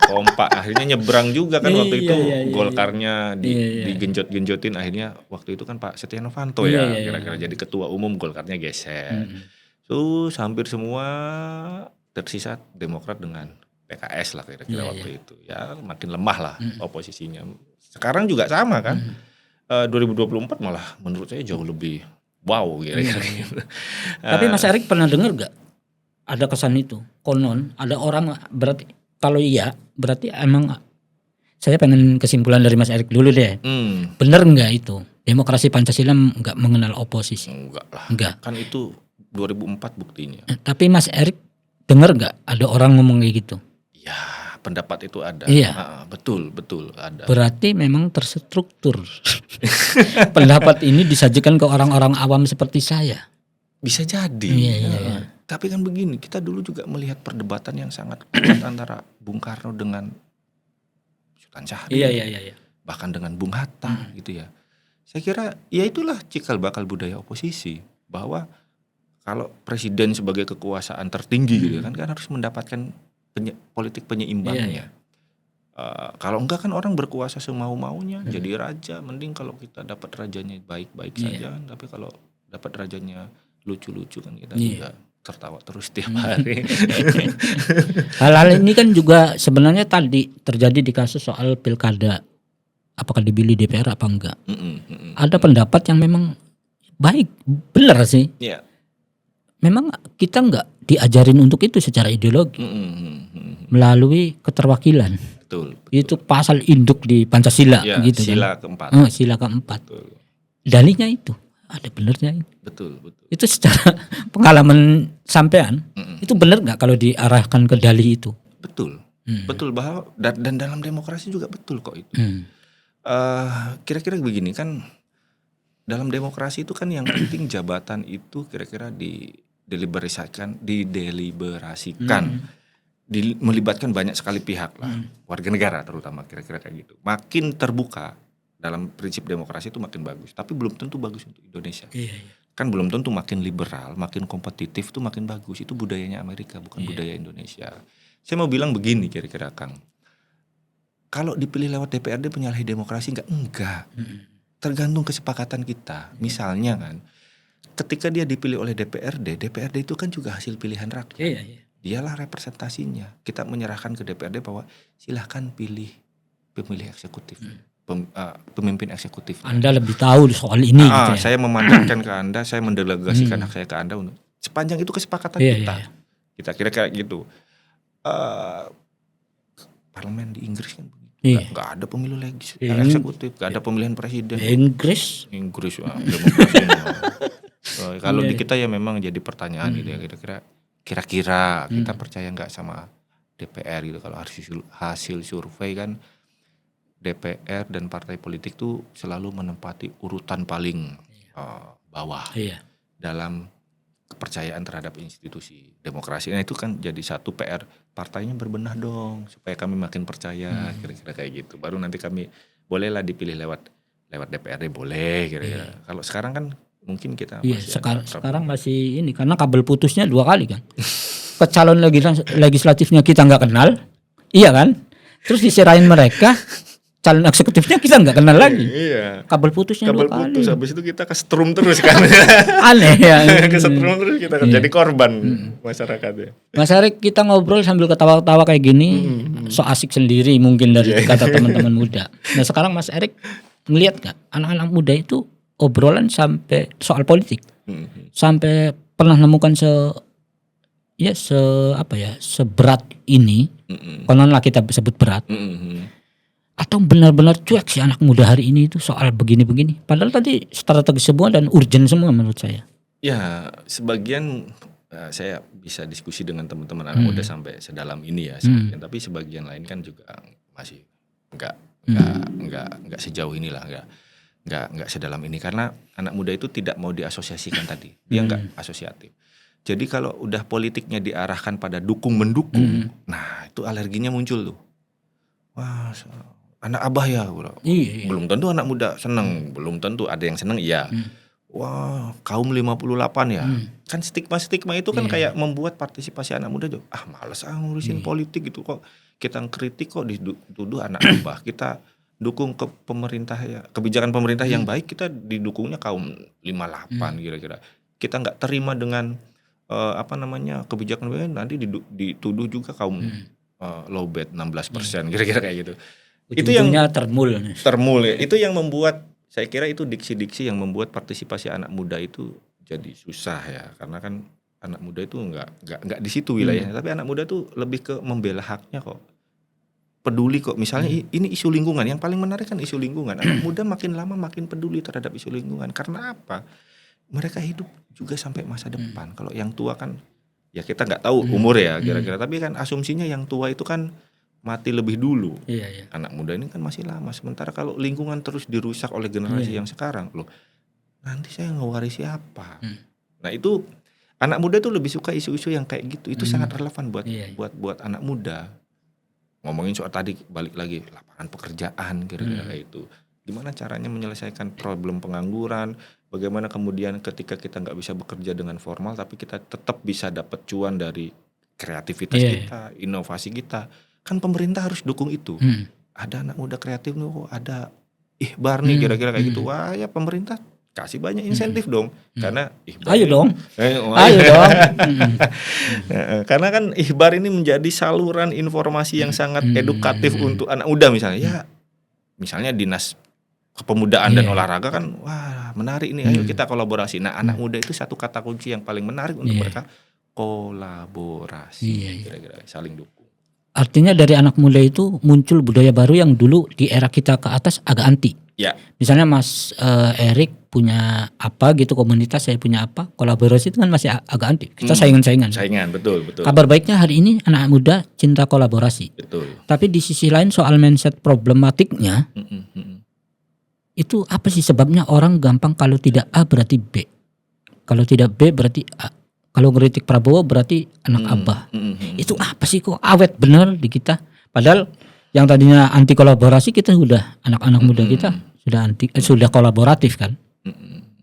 Kompak akhirnya nyebrang juga kan waktu Iya, itu iya, iya, Golkarnya Iya, iya. digenjot-genjotin, akhirnya waktu itu kan Pak Setia Novanto Iya, ya iya, kira-kira jadi ketua umum, Golkarnya geser. Terus hampir semua tersisa Demokrat dengan PKS lah kira-kira Iya, waktu itu. Ya makin lemah lah oposisinya. Sekarang juga sama kan. 2024 malah menurut saya jauh lebih wow kira-kira gitu. Tapi Mas Erik pernah dengar gak ada kesan itu? Konon ada orang, berarti kalau iya berarti emang, saya pengen kesimpulan dari Mas Erik dulu deh. Bener nggak itu demokrasi Pancasila nggak mengenal oposisi? Enggak lah. Enggak. Kan itu 2004 buktinya. Tapi Mas Erik denger nggak ada orang ngomong kayak gitu? Ya pendapat itu ada. Iya. Betul ada. Berarti memang terstruktur. Pendapat ini disajikan ke orang-orang awam seperti saya. Bisa jadi. Iya. Tapi kan begini, kita dulu juga melihat perdebatan yang sangat kuat antara Bung Karno dengan Sultan Syahrir. Iya. Bahkan dengan Bung Hatta gitu ya. Saya kira ya itulah cikal bakal budaya oposisi, bahwa kalau presiden sebagai kekuasaan tertinggi gitu kan harus mendapatkan politik penyeimbangnya. Kalau enggak kan orang berkuasa semau-maunya jadi raja. Mending kalau kita dapat rajanya baik-baik saja. Tapi kalau dapat rajanya lucu-lucu kan kita juga tertawa terus tiap hari. Hal-hal ini kan juga sebenarnya tadi terjadi di kasus soal pilkada. Apakah dipilih DPR apa enggak? Ada pendapat yang memang baik, benar sih. Iya. Memang kita enggak diajarin untuk itu secara ideologi. Melalui keterwakilan. Betul. Itu pasal induk di Pancasila Ya, gitu sila kan. keempat. Sila keempat. Betul. Dalihnya itu ada benernya. Betul. Itu secara pengalaman sampean itu benar nggak kalau diarahkan ke dalih itu? Betul. Betul, bahwa dan dalam demokrasi juga betul kok itu. Kira-kira begini kan, dalam demokrasi itu kan yang penting jabatan itu kira-kira dideliberasikan, melibatkan banyak sekali pihak lah, warga negara terutama, kira-kira kayak gitu. Makin terbuka dalam prinsip demokrasi itu makin bagus, tapi belum tentu bagus untuk Indonesia. Kan belum tentu makin liberal, makin kompetitif itu makin bagus. Itu budayanya Amerika, bukan budaya Indonesia. Saya mau bilang begini kira-kira Kang, kalau dipilih lewat DPRD penyalahi demokrasi enggak. Tergantung kesepakatan kita. Misalnya kan, ketika dia dipilih oleh DPRD itu kan juga hasil pilihan rakyat. Iya. Dialah representasinya. Kita menyerahkan ke DPRD bahwa silahkan pilih pemilih eksekutif. pemimpin eksekutif. Anda lebih tahu soal ini gitu ya. Saya memandatkan ke Anda, saya mendelegasikan hak saya ke Anda untuk sepanjang itu kesepakatan kita. Iya. Kita kira kayak gitu. Parlemen di Inggris kan Iya. nggak ada pemilu eksekutif, nggak ada pemilihan presiden. Inggris demokrasinya. Kalau di kita ya memang jadi pertanyaan gitu ya, kira-kira kita percaya nggak sama DPR gitu. Kalau hasil survei kan DPR dan partai politik tuh selalu menempati urutan paling bawah dalam kepercayaan terhadap institusi demokrasi. Nah itu kan jadi satu PR, partainya berbenah dong supaya kami makin percaya, kira-kira kayak gitu. Baru nanti kami bolehlah dipilih lewat DPRD boleh kira-kira. Kalau sekarang kan mungkin kita masih sekarang masih ini karena kabel putusnya 2 kali kan. Ke calon legislatifnya kita nggak kenal, iya kan? Terus diserahin mereka, calon eksekutifnya kita nggak kenal lagi. Iya. Kabel putusnya 2 kali. Putus, habis itu kita kesetrum terus kan. Aneh ya. Kesetrum terus kita kan jadi korban masyarakat ya. Mas Erik, kita ngobrol sambil ketawa-ketawa kayak gini, so asik sendiri mungkin dari kata teman-teman muda. Nah sekarang Mas Erik ngelihat gak anak-anak muda itu obrolan sampai soal politik, sampai pernah nemukan seberat ini, kononlah kita sebut berat, atau benar-benar cuek sih anak muda hari ini itu soal begini-begini. Padahal tadi strategi semua dan urgent semua menurut saya. Ya sebagian saya bisa diskusi dengan teman-teman anak muda sampai sedalam ini ya, tapi sebagian lain kan juga masih nggak sejauh inilah, nggak sedalam ini karena anak muda itu tidak mau diasosiasikan tadi, dia nggak asosiatif. Jadi kalau udah politiknya diarahkan pada dukung mendukung, nah itu alerginya muncul tuh. Wah, anak abah ya, belum tentu anak muda seneng, belum tentu ada yang seneng, iya. Wah, kaum 58 ya. Kan stigma itu kan kayak membuat partisipasi anak muda tuh, males ngurusin politik gitu kok. Kita kritik kok dituduh anak abah. Kita dukung ke pemerintah ya, kebijakan pemerintah yang baik, kita didukungnya kaum 58 kira-kira. Kita nggak terima dengan kebijakan nanti dituduh juga kaum lowbat 16% kira-kira kayak gitu. Itu yang termul ya. Itu yang membuat, saya kira itu diksi-diksi yang membuat partisipasi anak muda itu jadi susah ya, karena kan anak muda itu nggak di situ wilayahnya, tapi anak muda tuh lebih ke membela haknya kok, peduli kok. Misalnya ini isu lingkungan, yang paling menarik kan isu lingkungan. Anak muda makin lama makin peduli terhadap isu lingkungan. Karena apa? Mereka hidup juga sampai masa depan. Kalau yang tua kan ya kita nggak tahu umur ya kira-kira, tapi kan asumsinya yang tua itu kan mati lebih dulu. Anak muda ini kan masih lama. Sementara kalau lingkungan terus dirusak oleh generasi yang sekarang, loh nanti saya ngewarisi apa? Nah itu anak muda tuh lebih suka isu-isu yang kayak gitu. Itu sangat relevan buat anak muda. Ngomongin soal tadi, balik lagi lapangan pekerjaan kira-kira kayak itu. Gimana caranya menyelesaikan problem pengangguran? Bagaimana kemudian ketika kita nggak bisa bekerja dengan formal, tapi kita tetap bisa dapat cuan dari kreativitas kita, inovasi kita. Kan pemerintah harus dukung itu. Ada anak muda kreatif nih, ada Ihbar nih kira-kira kayak gitu. Wah ya pemerintah kasih banyak insentif dong. Karena Ihbar Ayo dong. Karena kan Ihbar ini menjadi saluran informasi yang sangat edukatif untuk anak muda misalnya. Ya misalnya Dinas Kepemudaan dan Olahraga kan, wah menarik nih, ayo kita kolaborasi. Nah anak muda itu satu kata kunci yang paling menarik untuk mereka, kolaborasi, kira-kira saling dukung. Artinya dari anak muda itu muncul budaya baru yang dulu di era kita ke atas agak anti. Ya. Misalnya Mas Erik punya apa gitu komunitas, saya punya apa, kolaborasi itu kan masih agak anti. Kita saingan-saingan. Saingan, betul. Kabar baiknya hari ini anak muda cinta kolaborasi. Betul. Tapi di sisi lain soal mindset problematiknya, itu apa sih sebabnya orang gampang kalau tidak A berarti B, kalau tidak B berarti A, kalau ngeritik Prabowo berarti anak abah. Itu apa sih kok awet bener di kita? Padahal yang tadinya anti kolaborasi kita sudah, anak-anak muda kita sudah kolaboratif kan.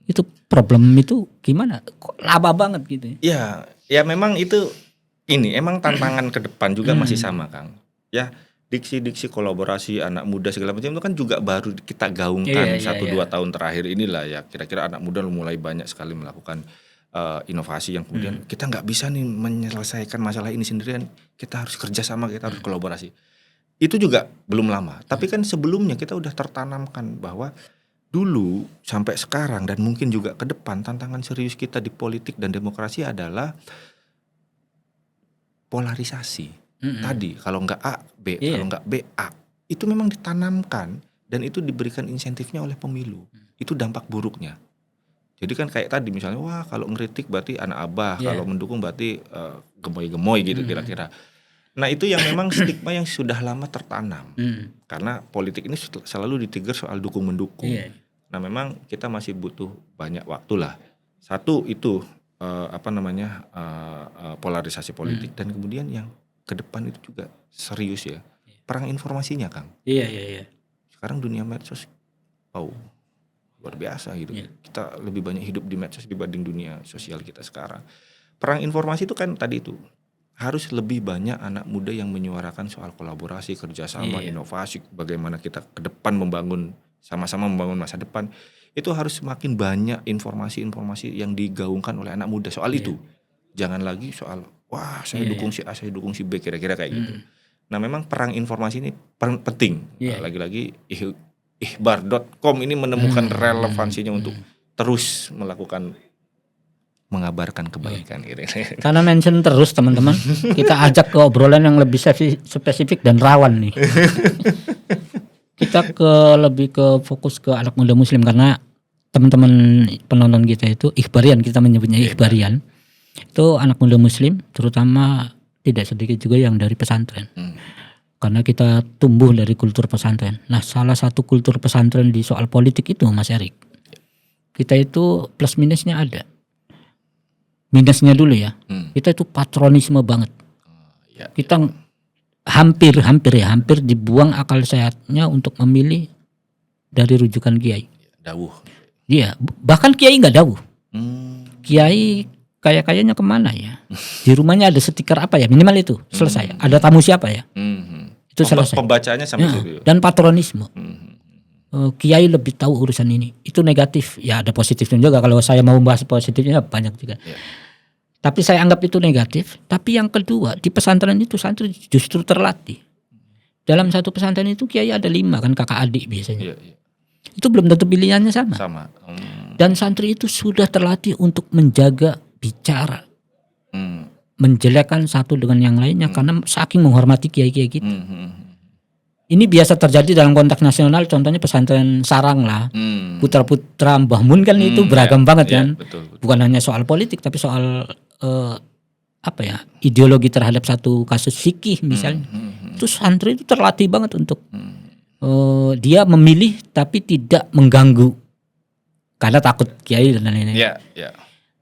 Itu problem itu gimana? Kok laba banget gitu ya? Ya memang itu emang tantangan ke depan juga masih sama Kang. Ya diksi-diksi kolaborasi anak muda segala macam itu kan juga baru kita gaungkan 1-2 tahun terakhir inilah ya. Kira-kira anak muda mulai banyak sekali melakukan inovasi yang kemudian kita nggak bisa nih menyelesaikan masalah ini sendirian. Kita harus kerjasama, kita harus kolaborasi. Itu juga belum lama. Tapi kan sebelumnya kita udah tertanamkan bahwa dulu sampai sekarang dan mungkin juga ke depan tantangan serius kita di politik dan demokrasi adalah polarisasi. Tadi kalau nggak A, B, Iya. kalau nggak B, A. Itu memang ditanamkan dan itu diberikan insentifnya oleh pemilu. Itu dampak buruknya. Jadi kan kayak tadi misalnya, wah kalau ngeritik berarti anak abah, Iya. kalau mendukung berarti gemoy-gemoy gitu kira-kira. Nah itu yang memang stigma yang sudah lama tertanam. Karena politik ini selalu ditrigger soal dukung-mendukung. Iya. Nah memang kita masih butuh banyak waktu lah. Satu itu polarisasi politik dan kemudian yang ke depan itu juga serius ya. Perang informasinya Kang. Iya. Sekarang dunia medsos, luar biasa gitu. Iya. Kita lebih banyak hidup di medsos dibanding dunia sosial kita sekarang. Perang informasi itu kan tadi itu harus lebih banyak anak muda yang menyuarakan soal kolaborasi, kerjasama, Iya. inovasi, bagaimana kita ke depan sama-sama membangun masa depan. Itu harus semakin banyak informasi-informasi yang digaungkan oleh anak muda soal itu. Jangan lagi soal wah saya dukung si A, saya dukung si B, kira-kira kayak gitu. Nah memang perang informasi ini penting. Iya. Lagi-lagi ihbar.com ini menemukan relevansinya untuk terus mengabarkan kebaikan gitu. Karena mention terus teman-teman, kita ajak ke obrolan yang lebih spesifik dan rawan nih. Kita lebih ke fokus ke anak muda muslim karena teman-teman penonton kita itu ikhbarian, kita menyebutnya ikhbarian. Itu anak muda muslim, terutama tidak sedikit juga yang dari pesantren. Karena kita tumbuh dari kultur pesantren. Nah, salah satu kultur pesantren di soal politik itu Mas Erik. Kita itu plus minusnya ada. Minusnya dulu ya. Kita itu patronisme banget. Kita hampir dibuang akal sehatnya untuk memilih dari rujukan kiai. Dawuh. Iya, bahkan kiai nggak dawuh. Kiai kayaknya kemana ya? Di rumahnya ada stiker apa ya? Minimal itu selesai. Ada tamu siapa ya? Itu selesai. Pembacaannya sampai situ. Dan patronisme. Kiai lebih tahu urusan ini. Itu negatif. Ya ada positifnya juga. Kalau saya mau membahas positifnya banyak juga. Tapi saya anggap itu negatif. Tapi yang kedua, di pesantren itu santri justru terlatih. Dalam satu pesantren itu kiai ada 5 kan, kakak adik biasanya. Itu belum tentu pilihannya sama. Dan santri itu sudah terlatih untuk menjaga bicara. Menjelekkan satu dengan yang lainnya karena saking menghormati kiai-kiai kita. Ini biasa terjadi dalam konteks nasional, contohnya pesantren Sarang lah. Putra-putra Mbah Mun kan itu beragam banget kan. Betul. Bukan hanya soal politik tapi soal ideologi terhadap satu kasus fikih misalnya. Itu santri itu terlatih banget untuk dia memilih tapi tidak mengganggu karena takut kiai dan lain-lain.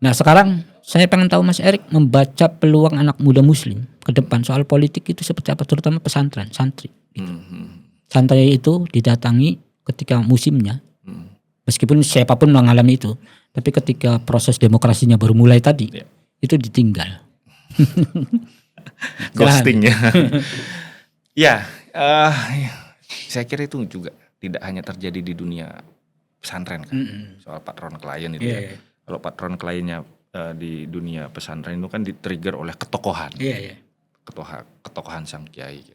Nah sekarang saya pengen tahu Mas Erik membaca peluang anak muda muslim ke depan soal politik itu seperti apa, terutama pesantren, santri. Santri itu didatangi ketika musimnya, meskipun siapapun mengalami itu, tapi ketika proses demokrasinya baru mulai tadi, itu ditinggal. Ghostingnya. Saya kira itu juga tidak hanya terjadi di dunia pesantren kan, soal patron klien itu ya. Kalau patron kliennya di dunia pesantren itu kan di-trigger oleh ketokohan. Ketokohan sang kiai.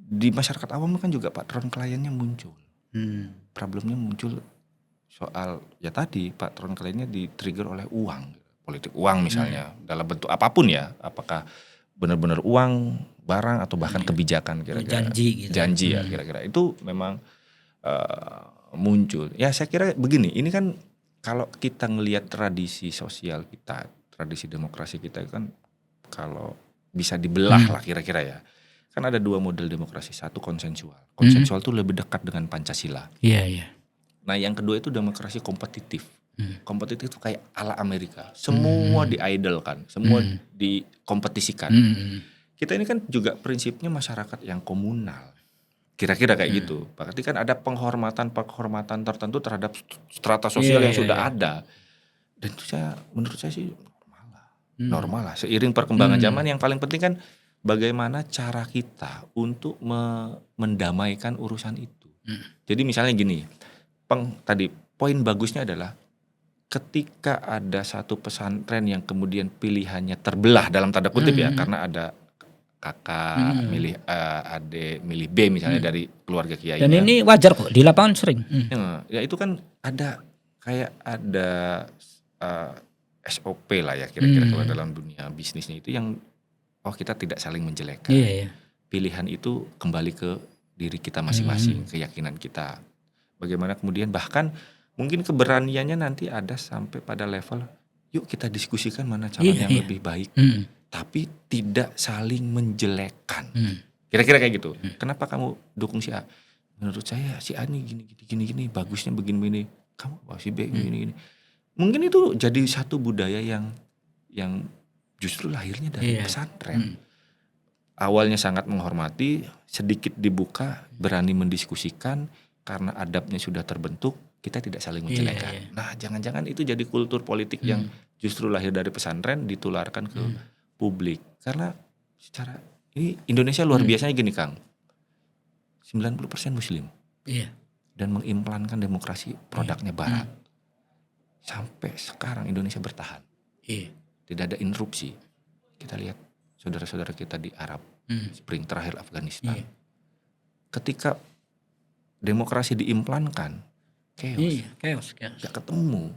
Di masyarakat awam kan juga patron kliennya muncul. Problemnya muncul soal ya tadi patron kliennya di-trigger oleh uang, politik uang misalnya dalam bentuk apapun ya, apakah benar-benar uang, barang atau bahkan kebijakan kira-kira. Janji ya kira-kira. Itu memang muncul. Ya saya kira begini, ini kan kalau kita ngelihat tradisi sosial kita, tradisi demokrasi kita kan kalau bisa dibelah lah kira-kira ya. Kan ada 2 model demokrasi, satu konsensual. Konsensual itu lebih dekat dengan Pancasila. Nah yang kedua itu demokrasi kompetitif. Kompetitif itu kayak ala Amerika. Semua di-idolkan, semua dikompetisikan. Kita ini kan juga prinsipnya masyarakat yang komunal. Kira-kira kayak gitu. Berarti kan ada penghormatan tertentu terhadap strata sosial yang sudah ada. Dan itu menurut saya sih normal lah. Seiring perkembangan zaman yang paling penting kan bagaimana cara kita untuk mendamaikan urusan itu. Jadi misalnya gini, tadi poin bagusnya adalah ketika ada satu pesantren yang kemudian pilihannya terbelah dalam tanda kutip ya, karena ada kakak, milih adik, milih B misalnya dari keluarga kiai. Dan ini wajar kok di lapangan sering. Ya itu kan ada SOP lah ya kira-kira kalau dalam dunia bisnisnya itu yang kita tidak saling menjelekkan. Iya. Pilihan itu kembali ke diri kita masing-masing, keyakinan kita. Bagaimana kemudian bahkan mungkin keberaniannya nanti ada sampai pada level yuk kita diskusikan mana calon yang lebih baik. Tapi tidak saling menjelekkan. Kira-kira kayak gitu. Kenapa kamu dukung si A? Menurut saya si A ini gini, bagusnya begini. Kamu si B gini. Mungkin itu jadi satu budaya yang justru lahirnya dari pesantren. Awalnya sangat menghormati, sedikit dibuka, berani mendiskusikan, karena adabnya sudah terbentuk, kita tidak saling menjelekan. Nah, jangan-jangan itu jadi kultur politik yang justru lahir dari pesantren ditularkan ke publik. Karena secara ini Indonesia luar biasanya gini, Kang. 90% Muslim. Iya. Dan mengimplankan demokrasi produknya Barat. Sampai sekarang Indonesia bertahan. Tidak ada interupsi. Kita lihat saudara-saudara kita di Arab Spring, terakhir Afghanistan. Ketika demokrasi diimplankan, chaos. Gak ketemu.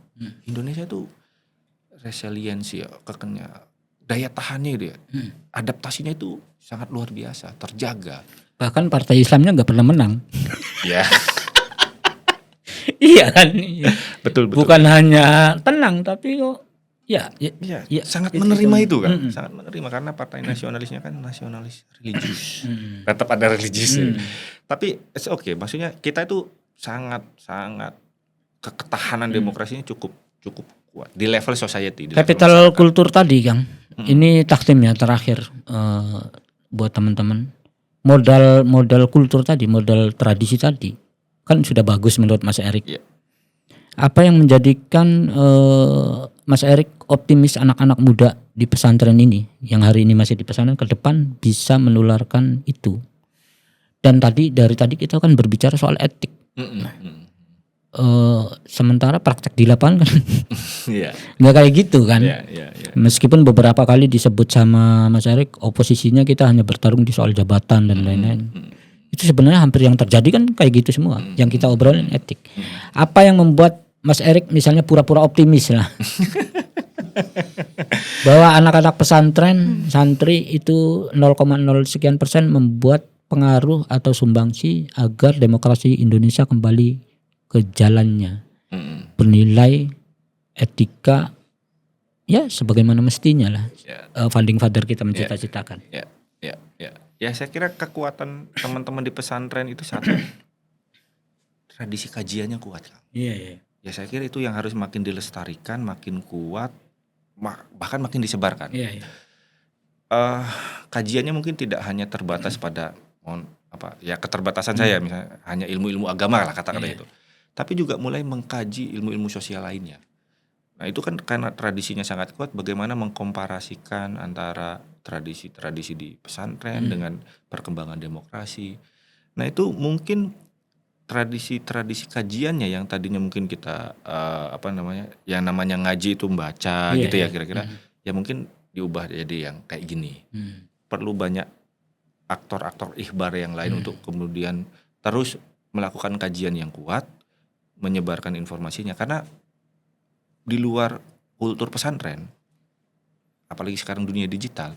Indonesia itu resiliensi, daya tahannya itu ya, adaptasinya itu sangat luar biasa, terjaga. Bahkan partai Islamnya nggak pernah menang. Ya. Iya kan. Betul. Bukan hanya tenang tapi kok sangat menerima itu kan. Sangat menerima karena partai nasionalisnya kan nasionalis religius. Tetap ada religius. Tapi it's okay, maksudnya kita itu sangat ketahanan demokrasinya cukup kuat di level society. Capital kultur tadi, Kang. Ini taktimnya terakhir buat teman-teman. Modal kultur tadi, modal tradisi tadi kan sudah bagus menurut Mas Erik. Apa yang menjadikan Mas Erik optimis anak-anak muda di pesantren ini yang hari ini masih di pesantren ke depan bisa menularkan itu? Dan dari tadi kita kan berbicara soal etik. Sementara praktek di lapangan kan nggak kayak gitu kan. Meskipun beberapa kali disebut sama Mas Erik oposisinya kita hanya bertarung di soal jabatan dan lain-lain. Itu sebenarnya hampir yang terjadi kan kayak gitu semua. Yang kita obrolin etik. Apa yang membuat Mas Erik misalnya pura-pura optimis lah bahwa anak-anak pesantren santri itu 0,0 sekian persen membuat pengaruh atau sumbangsi agar demokrasi Indonesia kembali ke jalannya, bernilai etika ya sebagaimana mestinya lah. Founding father kita mencita-citakan. Ya saya kira kekuatan teman-teman di pesantren itu satu, tradisi kajiannya kuat, Kang. Ya saya kira itu yang harus makin dilestarikan, makin kuat, bahkan makin disebarkan. Kajiannya mungkin tidak hanya terbatas pada keterbatasan saya misalnya hanya ilmu-ilmu agama lah kata-kata itu. Tapi juga mulai mengkaji ilmu-ilmu sosial lainnya. Nah itu kan karena tradisinya sangat kuat, bagaimana mengkomparasikan antara tradisi-tradisi di pesantren dengan perkembangan demokrasi. Nah itu mungkin tradisi-tradisi kajiannya yang tadinya mungkin kita yang namanya ngaji itu membaca kira-kira, ya mungkin diubah jadi yang kayak gini. Perlu banyak aktor-aktor ikhbar yang lain untuk kemudian terus melakukan kajian yang kuat, menyebarkan informasinya, karena di luar kultur pesantren, apalagi sekarang dunia digital,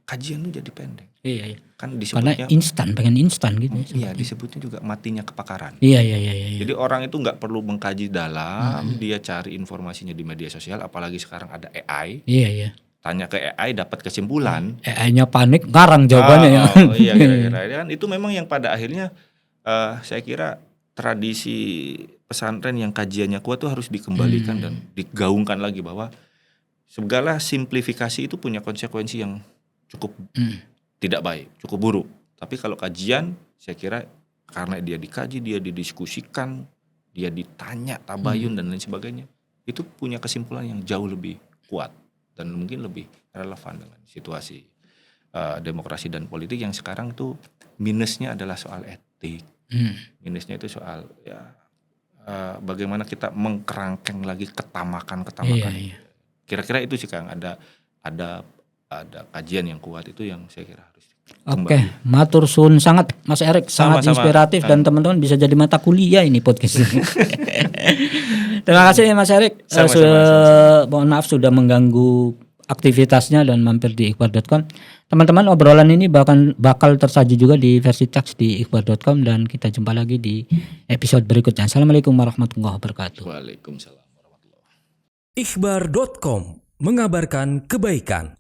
kajian itu jadi pendek. Kan disebutnya karena pengen instan gitu. Disebutnya juga matinya kepakaran. Jadi orang itu nggak perlu mengkaji dalam, dia cari informasinya di media sosial, apalagi sekarang ada AI. Tanya ke AI dapat kesimpulan. AI-nya panik, ngarang jawabannya kira-kira kan itu memang yang pada akhirnya saya kira tradisi pesantren yang kajiannya kuat itu harus dikembalikan dan digaungkan lagi bahwa segala simplifikasi itu punya konsekuensi yang cukup tidak baik, cukup buruk. Tapi kalau kajian, saya kira karena dia dikaji, dia didiskusikan, dia ditanya tabayun dan lain sebagainya, itu punya kesimpulan yang jauh lebih kuat dan mungkin lebih relevan dengan situasi demokrasi dan politik yang sekarang tuh minusnya adalah soal etik. Minusnya itu soal bagaimana kita mengkerangkeng lagi ketamakan. Kira-kira itu sih Kang, ada kajian yang kuat itu yang saya kira harus Oke, matur suwun sangat Mas Erik, sangat Sama-sama. inspiratif dan teman-teman bisa jadi mata kuliah ini podcast ini. Terima kasih Mas Erik. Sama-sama. Mohon maaf sudah mengganggu aktivitasnya dan mampir di ikhbar.com. Teman-teman, obrolan ini bakal tersaji juga di versi teks di ikhbar.com dan kita jumpa lagi di episode berikutnya. Assalamualaikum warahmatullahi wabarakatuh. Waalaikumsalam. Ikhbar.com mengabarkan kebaikan.